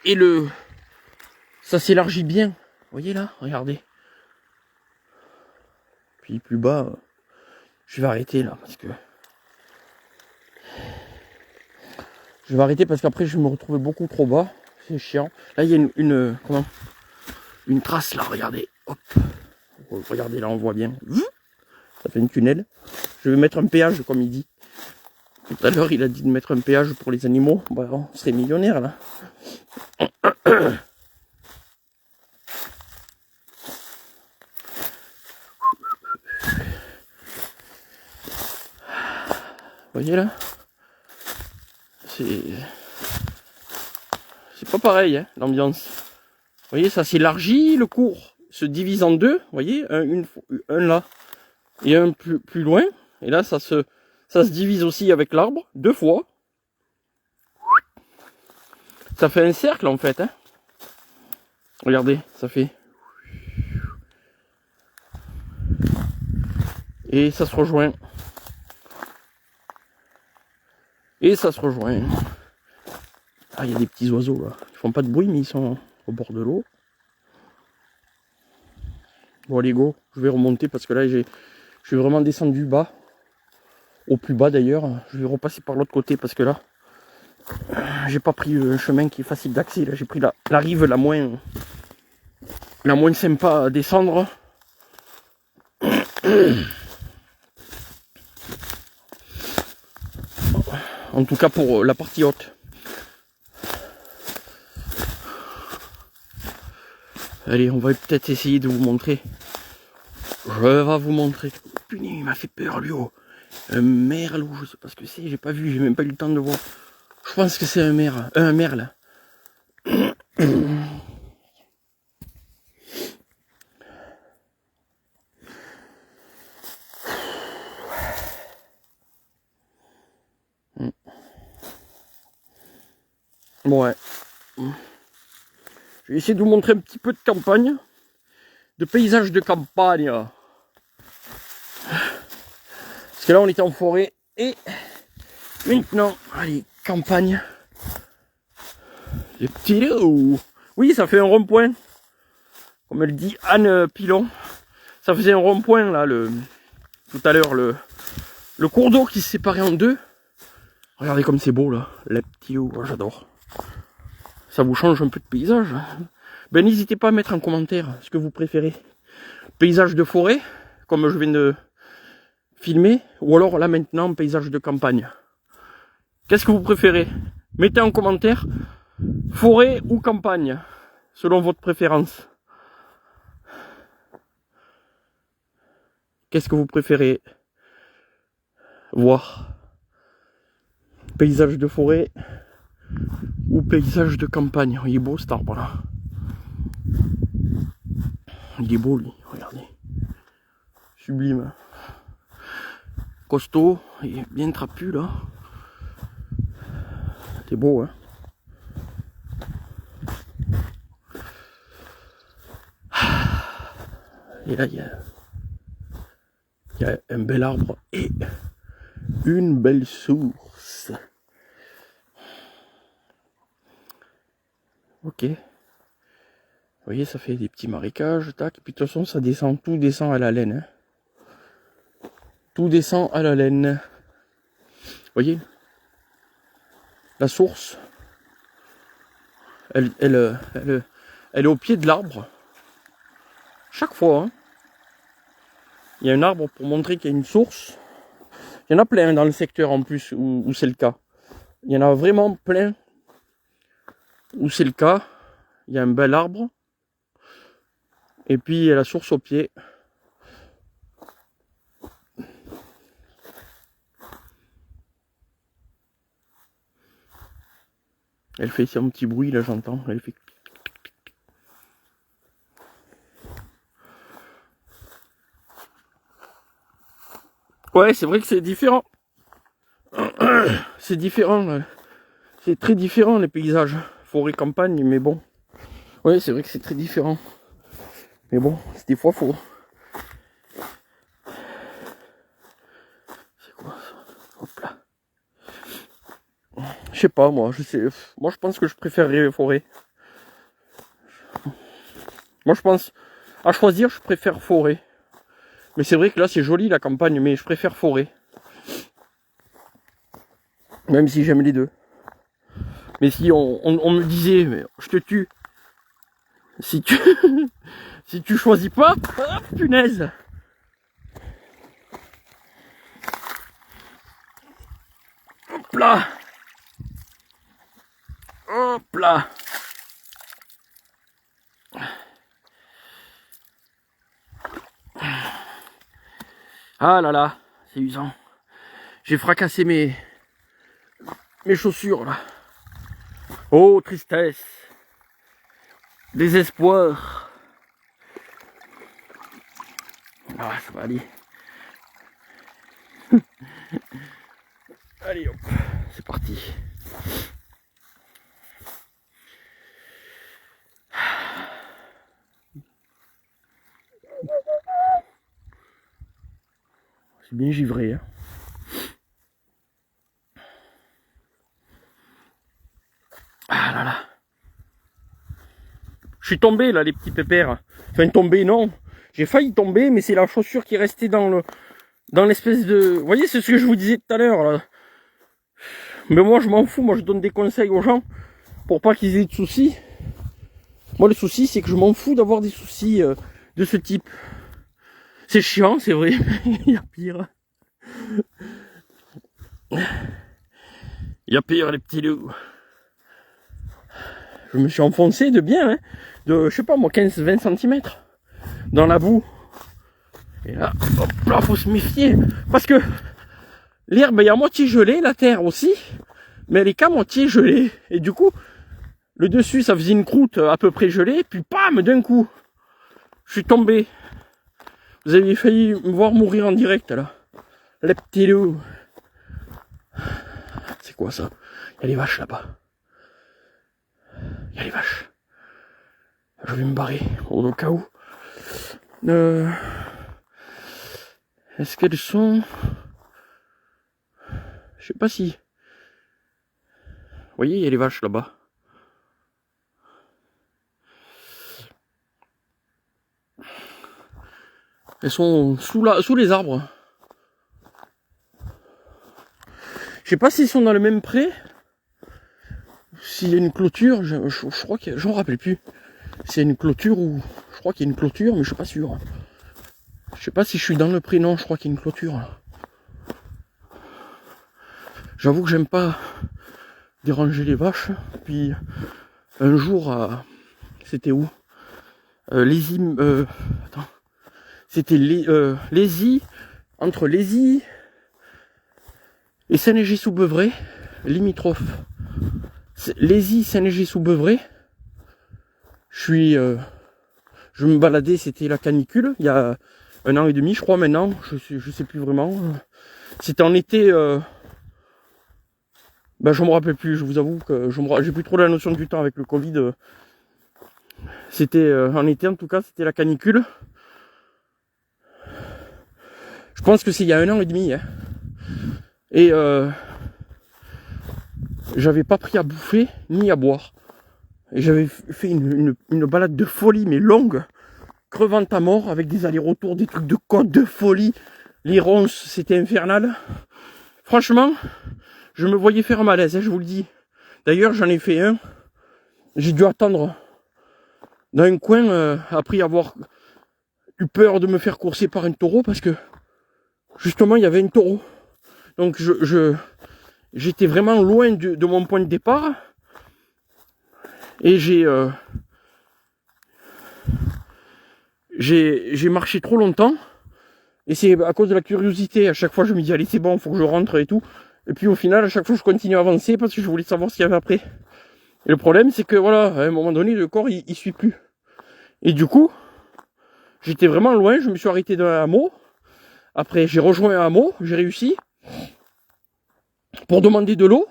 et ça s'élargit bien. Vous voyez là, regardez. Puis plus bas, je vais arrêter là parce que qu'après je vais me retrouver beaucoup trop bas. C'est chiant. Là il y a une trace là, regardez. Hop. Regardez là, on voit bien. Ça fait une tunnel. Je vais mettre un péage comme il dit. Tout à l'heure il a dit de mettre un péage pour les animaux. Bah, on serait millionnaire là. Vous voyez là, c'est pas pareil hein, l'ambiance. Vous voyez, ça s'élargit, le cours se divise en deux. Vous voyez, un là et un plus loin. Et là, ça se divise aussi avec l'arbre, deux fois. Ça fait un cercle en fait. Hein. Regardez, ça fait. Et ça se rejoint. Et ça se rejoint. Ah, il y a des petits oiseaux là. Ils font pas de bruit, mais ils sont au bord de l'eau. Bon, allez, go. Je vais remonter parce que là, je suis vraiment descendu bas. Au plus bas d'ailleurs. Je vais repasser par l'autre côté parce que là, j'ai pas pris un chemin qui est facile d'accès. Là, j'ai pris la rive la moins sympa à descendre. En tout cas pour la partie haute. Allez, on va peut-être essayer de vous montrer. Je vais vous montrer. Putain, il m'a fait peur lui. Oh. Un merle, je sais pas ce que c'est, j'ai pas vu, j'ai même pas eu le temps de voir. Je pense que c'est un merle. Bon, ouais. Je vais essayer de vous montrer un petit peu de campagne. De paysage de campagne. Parce que là, on était en forêt. Et maintenant, allez, campagne. Les petits loups. Oui, ça fait un rond-point. Comme elle dit Anne Pilon. Ça faisait un rond-point, là, tout à l'heure, le cours d'eau qui se séparait en deux. Regardez comme c'est beau, là. Les petits loups, oh, j'adore. Ça vous change un peu de paysage. Ben, n'hésitez pas à mettre en commentaire ce que vous préférez. Paysage de forêt, comme je viens de filmer, ou alors là maintenant, paysage de campagne. Qu'est-ce que vous préférez? Mettez en commentaire forêt ou campagne, selon votre préférence. Qu'est-ce que vous préférez voir? Paysage de forêt ou paysage de campagne? Il est beau cet arbre là. Il est beau lui, regardez. Sublime. Costaud, il est bien trapu là. C'est beau, hein. Et là, il y a un bel arbre et une belle source. Ok. Vous voyez, ça fait des petits marécages, tac. Et puis de toute façon, ça descend, tout descend à la laine. Hein. Tout descend à la laine. Vous voyez, la source, elle est au pied de l'arbre. Chaque fois, hein, il y a un arbre pour montrer qu'il y a une source. Il y en a plein dans le secteur en plus où c'est le cas. Il y en a vraiment plein où c'est le cas. Il y a un bel arbre. Et puis il y a la source au pied. Elle fait son petit bruit là, j'entends. Elle fait. Ouais, c'est vrai que c'est différent. C'est différent. C'est très différent les paysages. Forêt, campagne, mais bon. Ouais, c'est vrai que c'est très différent. Mais bon, des fois faut. C'est quoi ça? Hop là. Je sais pas moi, moi je pense que je préférerais forêt. Moi je pense, à choisir, je préfère forêt. Mais c'est vrai que là c'est joli la campagne, mais je préfère forêt. Même si j'aime les deux. Mais si on me disait, mais je te tue. Si tu si tu choisis pas, ah, punaise. Hop là. Hop là. Ah là là, c'est usant. J'ai fracassé mes chaussures là. Oh, tristesse. Désespoir. Ah, ça va aller. Allez hop, c'est parti. C'est bien givré, hein. Ah là là. Je suis tombé là, les petits pépères. Enfin tombé non. J'ai failli tomber, mais c'est la chaussure qui est restée dans l'espèce de. Vous voyez, c'est ce que je vous disais tout à l'heure là. Mais moi je m'en fous, moi je donne des conseils aux gens pour pas qu'ils aient de soucis. Moi le souci c'est que je m'en fous d'avoir des soucis de ce type. C'est chiant, c'est vrai, il y a pire. Il y a pire les petits loups. Je me suis enfoncé de bien, hein, de je sais pas moi 15-20 cm dans la boue. Et là, hop là, faut se méfier. Parce que l'herbe est à moitié gelée, la terre aussi, mais elle est qu'à moitié gelée. Et du coup, le dessus ça faisait une croûte à peu près gelée, puis pam, d'un coup, je suis tombé. Vous avez failli me voir mourir en direct là. Les petits loups. C'est quoi ça? Il y a les vaches là-bas. Il y a les vaches. Je vais me barrer au cas où. Est-ce qu'elles sont... Je sais pas si... Vous voyez, il y a les vaches là-bas. Elles sont sous les arbres. Je sais pas s'ils sont dans le même pré. S'il y a une clôture, je crois que... J'en rappelle plus. S'il y a une clôture ou... Je crois qu'il y a une clôture, mais je suis pas sûr. Je sais pas si je suis dans le pré, non, je crois qu'il y a une clôture. J'avoue que j'aime pas déranger les vaches. Puis un jour, c'était où Lézy, attends. C'était Lézy, entre Lézy et Saint-Léger-sous-Beuvray, limitrophe. Lézy, Saint-Léger-sous-Beuvray. Je suis je me baladais, c'était la canicule, il y a 1 an et demi, je crois maintenant, je sais plus vraiment. C'était en été, ben je me rappelle plus, je vous avoue que j'ai plus trop la notion du temps avec le Covid. C'était en été en tout cas, c'était la canicule. Je pense que c'est il y a 1 an et demi. Hein. Et j'avais pas pris à bouffer ni à boire. Et j'avais fait une balade de folie, mais longue, crevant à mort, avec des allers-retours, des trucs de côte de folie. Les ronces, c'était infernal. Franchement, je me voyais faire un malaise, hein, je vous le dis. D'ailleurs, j'en ai fait un. J'ai dû attendre dans un coin, après avoir eu peur de me faire courser par un taureau, parce que justement, il y avait un taureau. Donc, j'étais vraiment loin de mon point de départ. Et j'ai marché trop longtemps. Et c'est à cause de la curiosité. À chaque fois, je me dis, allez, c'est bon, faut que je rentre et tout. Et puis au final, à chaque fois, je continue à avancer parce que je voulais savoir ce qu'il y avait après. Et le problème, c'est que voilà, à un moment donné, le corps, il suit plus. Et du coup, j'étais vraiment loin. Je me suis arrêté dans un hameau. Après, j'ai rejoint un hameau. J'ai réussi. Pour demander de l'eau.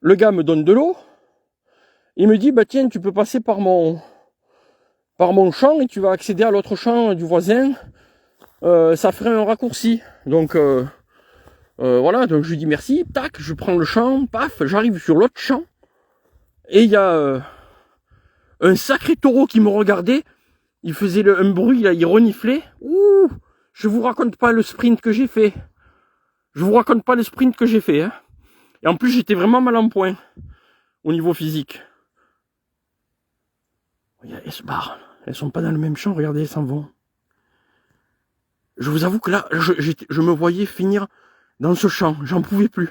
Le gars me donne de l'eau. Il me dit, bah tiens, tu peux passer par mon champ et tu vas accéder à l'autre champ du voisin. Ça ferait un raccourci. Donc voilà, donc je lui dis merci, tac, je prends le champ, paf, j'arrive sur l'autre champ. Et il y a un sacré taureau qui me regardait. Il faisait un bruit, là, il reniflait. Ouh, je vous raconte pas le sprint que j'ai fait. Je vous raconte pas le sprint que j'ai fait. Hein. Et en plus, j'étais vraiment mal en point au niveau physique. Elles se barrent. Elles sont pas dans le même champ, regardez, elles s'en vont. Je vous avoue que là, je me voyais finir dans ce champ. J'en pouvais plus.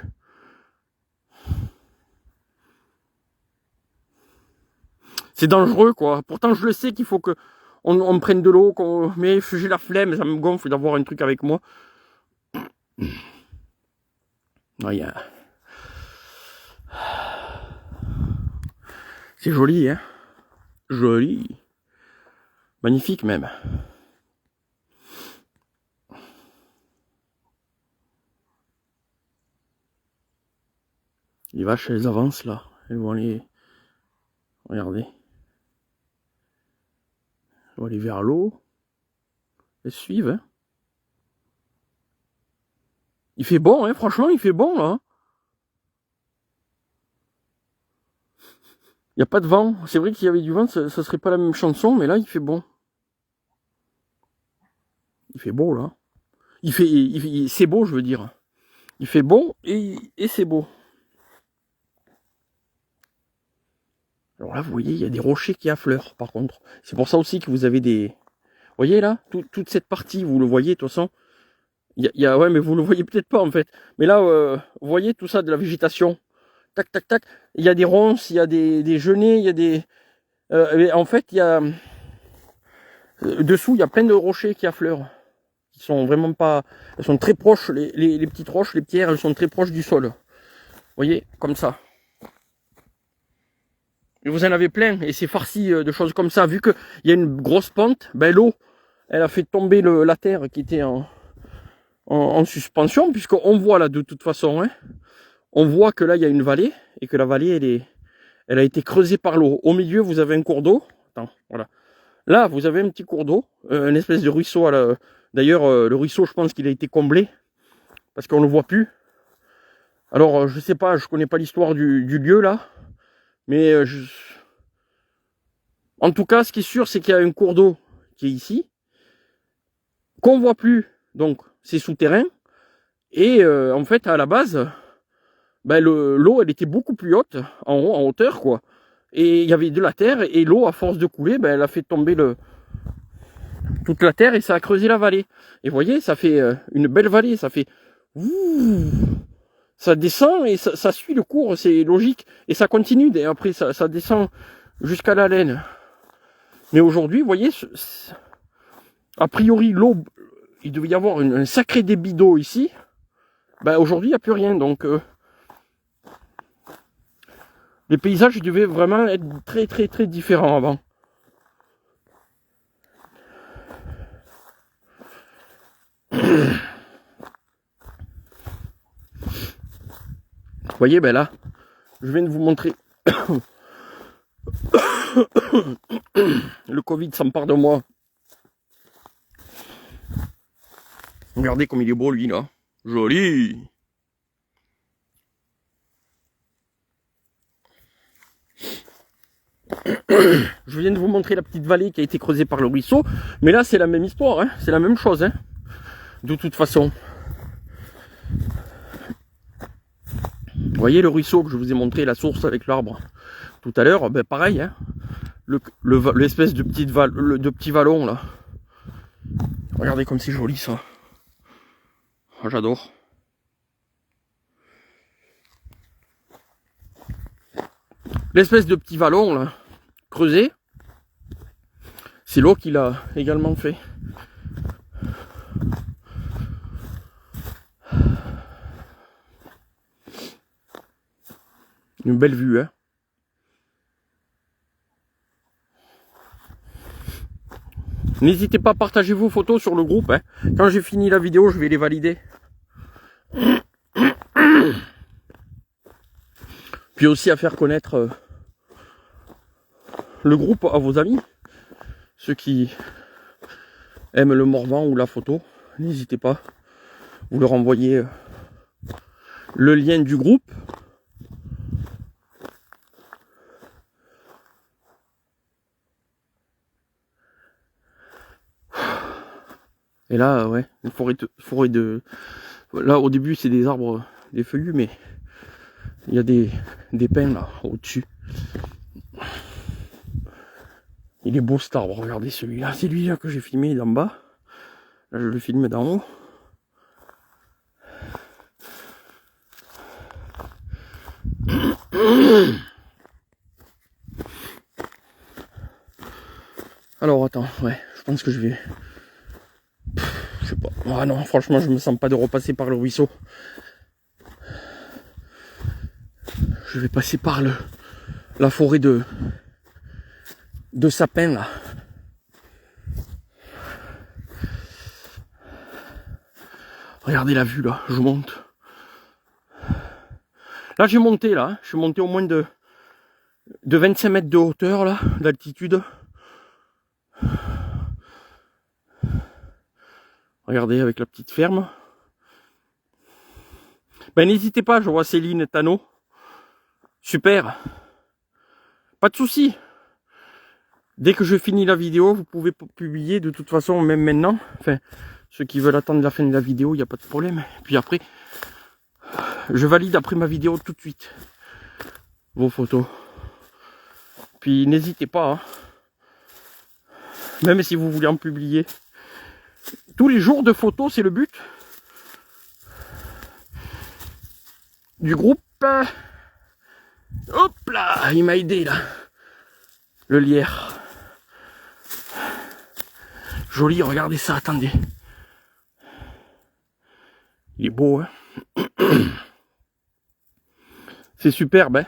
C'est dangereux, quoi. Pourtant, je le sais qu'il faut que on prenne de l'eau, mais j'ai la flemme, ça me gonfle d'avoir un truc avec moi. Ouais, c'est joli, hein. Joli. Magnifique, même. Les vaches, elles avancent, là. Elles vont aller... Regardez. Elles vont aller vers l'eau. Elles suivent, hein. Il fait bon, hein, franchement, il fait bon, là. Il n'y a pas de vent. C'est vrai qu'il y avait du vent, ça serait pas la même chanson, mais là, il fait bon. Il fait beau, là. C'est beau, je veux dire. Il fait beau et c'est beau. Alors là, vous voyez, il y a des rochers qui affleurent, par contre. C'est pour ça aussi que vous avez des... Vous voyez, là, toute cette partie, vous le voyez, de toute façon. Ouais, mais vous le voyez peut-être pas, en fait. Mais là, vous voyez tout ça, de la végétation. Tac, tac, tac. Il y a des ronces, il y a des genêts, il y a des... en fait, il y a... dessous, il y a plein de rochers qui affleurent. Qui sont vraiment pas... Elles sont très proches, les petites roches, les pierres, elles sont très proches du sol. Vous voyez, comme ça. Et vous en avez plein, et c'est farci de choses comme ça. Vu qu'il y a une grosse pente, ben l'eau, elle a fait tomber la terre qui était en suspension, puisqu'on voit là de toute façon, hein, on voit que là il y a une vallée, et que la vallée elle a été creusée par l'eau. Au milieu vous avez un cours d'eau, attends, voilà. Là vous avez un petit cours d'eau, une espèce de ruisseau. D'ailleurs le ruisseau je pense qu'il a été comblé, parce qu'on ne le voit plus. Alors je sais pas, je connais pas l'histoire du lieu là, mais en tout cas ce qui est sûr c'est qu'il y a un cours d'eau qui est ici, qu'on voit plus, donc c'est souterrain. Et en fait, à la base, ben l'eau, elle était beaucoup plus haute, en hauteur, quoi. Et il y avait de la terre, et l'eau, à force de couler, ben, elle a fait tomber toute la terre, et ça a creusé la vallée. Et vous voyez, ça fait une belle vallée, ça fait... Ouh, ça descend, et ça suit le cours, c'est logique. Et ça continue, et après, ça descend jusqu'à la laine. Mais aujourd'hui, vous voyez, a priori, l'eau, il devait y avoir un sacré débit d'eau ici. Ben aujourd'hui il n'y a plus rien, donc les paysages devaient vraiment être très très très différents avant. voyez, ben là, je viens de vous montrer. Le Covid s'empare de moi. Regardez comme il est beau lui là. Joli. Je viens de vous montrer la petite vallée qui a été creusée par le ruisseau. Mais là c'est la même histoire, hein. C'est la même chose. Hein. De toute façon. Vous voyez le ruisseau que je vous ai montré, la source avec l'arbre. Tout à l'heure, ben pareil. Hein. L'espèce de petit vallon là. Regardez comme c'est joli ça. Oh, j'adore. L'espèce de petit vallon là, creusé, c'est l'eau qu'il a également fait. Une belle vue, hein. N'hésitez pas à partager vos photos sur le groupe. Hein. Quand j'ai fini la vidéo, je vais les valider. Puis aussi à faire connaître le groupe à vos amis. Ceux qui aiment le Morvan ou la photo, n'hésitez pas. Vous leur envoyez le lien du groupe. Et là, ouais, une forêt de... Là, au début, c'est des arbres, des feuillus, mais il y a des pins là, au-dessus. Il est beau cet arbre, regardez celui-là. C'est lui-là que j'ai filmé d'en bas. Là, je le filme d'en haut. Alors, attends, ouais, je pense que je vais... Je sais pas. Ah non, franchement, je me sens pas de repasser par le ruisseau. Je vais passer par la forêt de sapins là. Regardez la vue là, je monte. Là j'ai monté là, hein. Je suis monté au moins de 25 mètres de hauteur là, d'altitude. Regardez avec la petite ferme. Ben n'hésitez pas, je vois Céline et Tano. Super. Pas de souci. Dès que je finis la vidéo, vous pouvez publier de toute façon, même maintenant. Enfin, ceux qui veulent attendre la fin de la vidéo, il n'y a pas de problème. Puis après, je valide après ma vidéo tout de suite vos photos. Puis n'hésitez pas, hein. Même si vous voulez en publier. Tous les jours de photos, c'est le but du groupe. Hop là, il m'a aidé là. Le lierre. Joli, regardez ça, attendez. Il est beau, hein. C'est superbe, hein.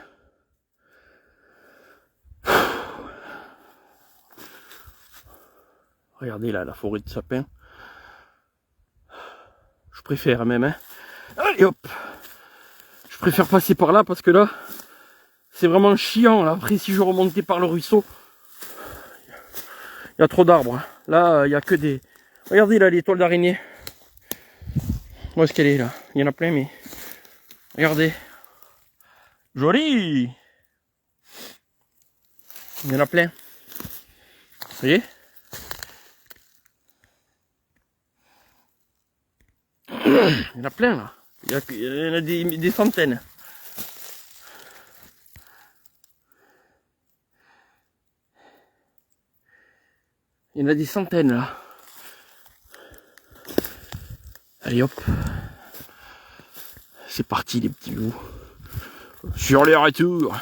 Regardez là, la forêt de sapins. Je préfère même, hein. Allez hop. Je préfère passer par là parce que là, c'est vraiment chiant. Là. Après, si je remontais par le ruisseau, il y a trop d'arbres. Hein. Là, il n'y a que des... Regardez là, les toiles d'araignée. Où est-ce qu'elle est là? Il y en a plein, mais... Regardez. Joli. Il y en a plein. Vous voyez? Il y en a plein là. Il y en a des centaines. Il y en a des centaines là. Allez hop. C'est parti les petits loups. Sur les retours.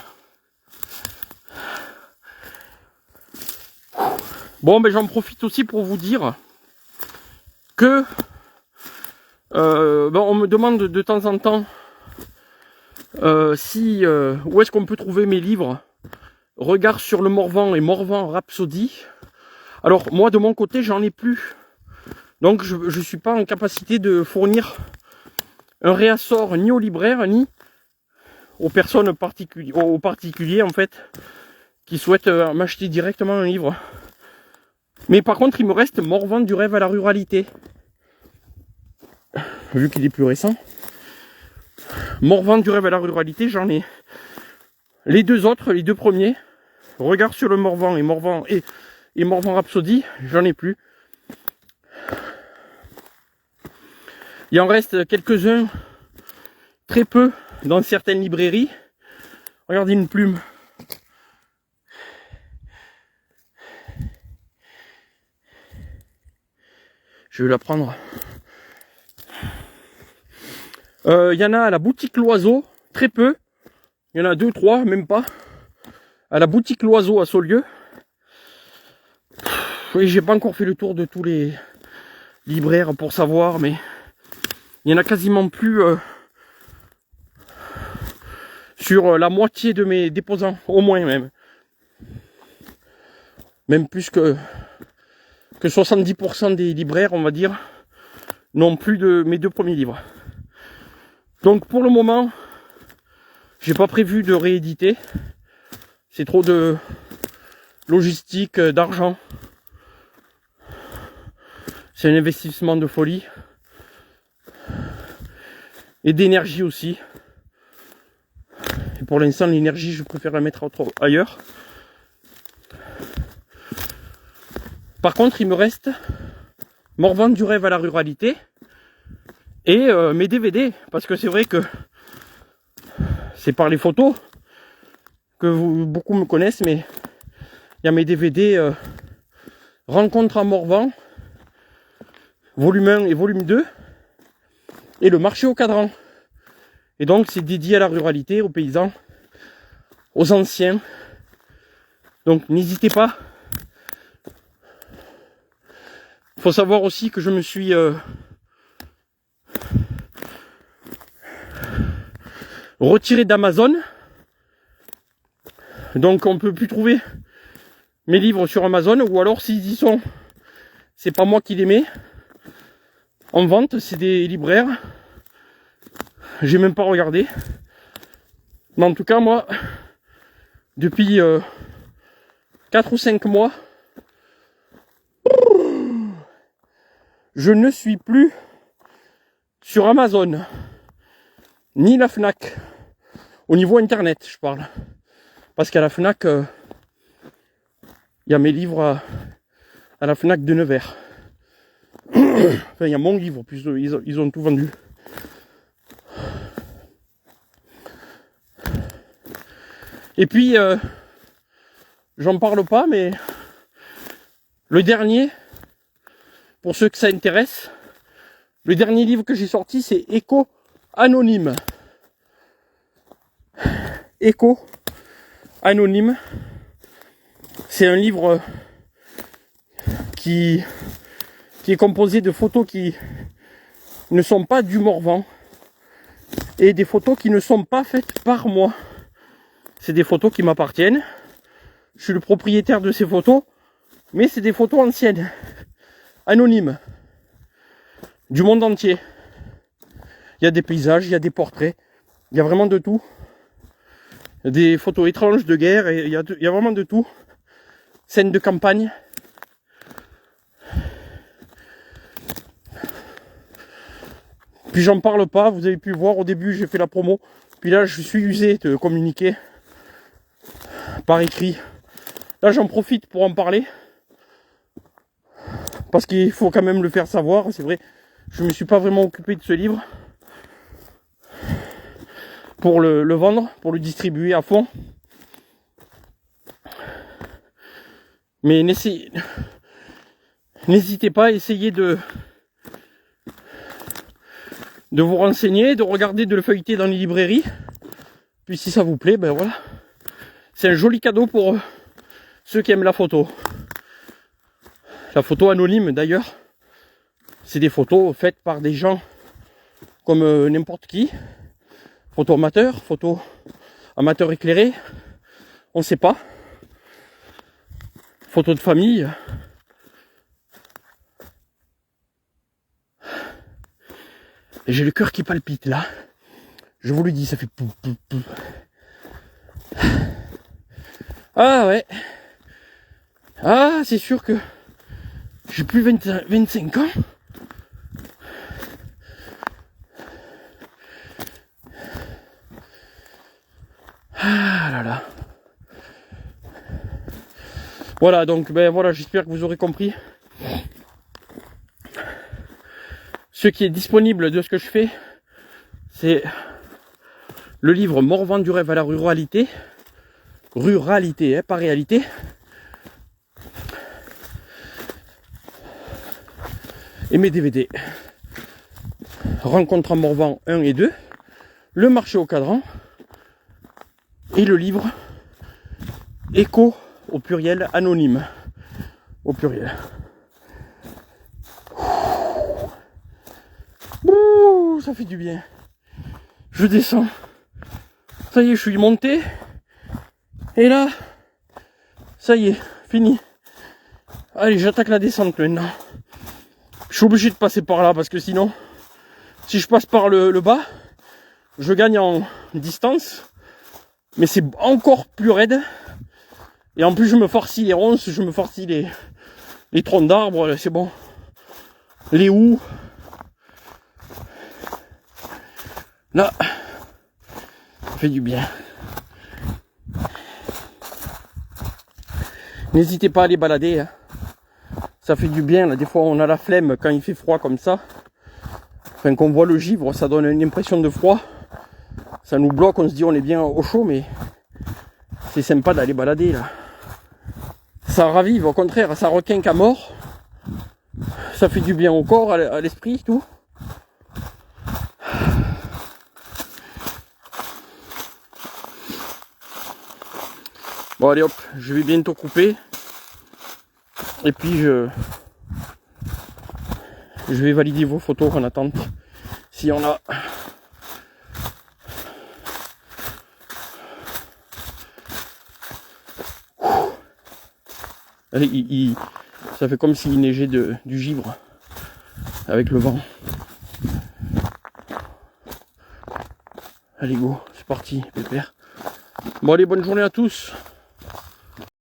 Bon ben j'en profite aussi pour vous dire que on me demande de temps en temps où est-ce qu'on peut trouver mes livres Regard sur le Morvan et Morvan Rhapsody. Alors moi de mon côté j'en ai plus. Donc je suis pas en capacité de fournir un réassort ni aux libraires ni aux personnes particulières, aux particuliers en fait, qui souhaitent m'acheter directement un livre. Mais par contre, il me reste Morvan du rêve à la ruralité. Vu qu'il est plus récent. Morvan du rêve à la ruralité, j'en ai. Les deux autres, les deux premiers, Regard sur le Morvan et Morvan Rhapsody, j'en ai plus. Il en reste quelques-uns, très peu, dans certaines librairies. Regardez une plume. Je vais la prendre. Il y en a à la boutique L'Oiseau, très peu. Il y en a 2, 3, même pas. À la boutique L'Oiseau à Saulieu. Oui, j'ai pas encore fait le tour de tous les libraires pour savoir, mais il y en a quasiment plus sur la moitié de mes déposants, au moins même. Même plus que 70% des libraires, on va dire, n'ont plus de mes 2 premiers livres. Donc pour le moment, j'ai pas prévu de rééditer. C'est trop de logistique, d'argent. C'est un investissement de folie. Et d'énergie aussi. Et pour l'instant, l'énergie, je préfère la mettre ailleurs. Par contre, il me reste Morvan du rêve à la ruralité et mes DVD. Parce que c'est vrai que c'est par les photos que beaucoup me connaissent, mais il y a mes DVD Rencontre à Morvan, volume 1 et volume 2, et le marché au cadran. Et donc c'est dédié à la ruralité, aux paysans, aux anciens. Donc n'hésitez pas. Il faut savoir aussi que je me suis retiré d'Amazon. Donc on ne peut plus trouver mes livres sur Amazon, ou alors s'ils y sont, c'est pas moi qui les mets en vente, c'est des libraires. J'ai même pas regardé. Mais en tout cas, moi, depuis 4 ou 5 mois, je ne suis plus sur Amazon, ni la Fnac, au niveau internet, je parle. Parce qu'à la Fnac, il y a mes livres à la Fnac de Nevers. Enfin, il y a mon livre, puis ils ont tout vendu. Et puis, j'en parle pas, mais le dernier, pour ceux que ça intéresse, le dernier livre que j'ai sorti, c'est Écho Anonyme. Écho Anonyme. C'est un livre qui est composé de photos qui ne sont pas du Morvan et des photos qui ne sont pas faites par moi. C'est des photos qui m'appartiennent. Je suis le propriétaire de ces photos, mais c'est des photos anciennes, anonymes, du monde entier. Il y a des paysages, il y a des portraits, il y a vraiment de tout. Il y a des photos étranges de guerre, et il y a vraiment de tout. Scènes de campagne. Puis j'en parle pas, vous avez pu voir au début, j'ai fait la promo. Puis là, je suis usé de communiquer par écrit. Là, j'en profite pour en parler. Parce qu'il faut quand même le faire savoir, c'est vrai. Je ne me suis pas vraiment occupé de ce livre. Pour le vendre, pour le distribuer à fond. Mais n'hésitez pas à essayer de vous renseigner, de regarder, de le feuilleter dans les librairies. Puis si ça vous plaît, ben voilà. C'est un joli cadeau pour ceux qui aiment la photo. La photo anonyme d'ailleurs. C'est des photos faites par des gens comme n'importe qui. Photo amateur, photo amateur éclairé. On ne sait pas. Photo de famille. Et j'ai le cœur qui palpite là. Je vous le dis, ça fait pou, pou, pou. Ah ouais. Ah, c'est sûr que j'ai plus 25 ans. Ah là là. Voilà, donc ben voilà, j'espère que vous aurez compris ce qui est disponible de ce que je fais. C'est le livre Morvan du rêve à la ruralité. Ruralité, hein, pas réalité. Et mes DVD. Rencontre en Morvan 1 et 2. Le marché au cadran. Et le livre Écho au pluriel anonyme. Au pluriel. Ouh, ça fait du bien. Je descends. Ça y est, je suis monté. Et là, ça y est, fini. Allez, j'attaque la descente maintenant. Je suis obligé de passer par là parce que sinon, si je passe par le bas, je gagne en distance. Mais c'est encore plus raide. Et en plus, je me farcis les ronces, je me farcis les troncs d'arbres, c'est bon. Les houes. Là, ça fait du bien. N'hésitez pas à aller balader. Hein. Ça fait du bien. Là. Des fois, on a la flemme quand il fait froid comme ça. Enfin, qu'on voit le givre, ça donne une impression de froid. Ça nous bloque, on se dit on est bien au chaud, mais c'est sympa d'aller balader là. Ça ravive, au contraire, ça requinque à mort. Ça fait du bien au corps, à l'esprit, tout. Bon allez hop, je vais bientôt couper. Et puis je vais valider vos photos en attente. S'il y en a. Allez, ça fait comme s'il neigeait du givre avec le vent. Allez go, c'est parti, pépère. Bon allez, bonne journée à tous.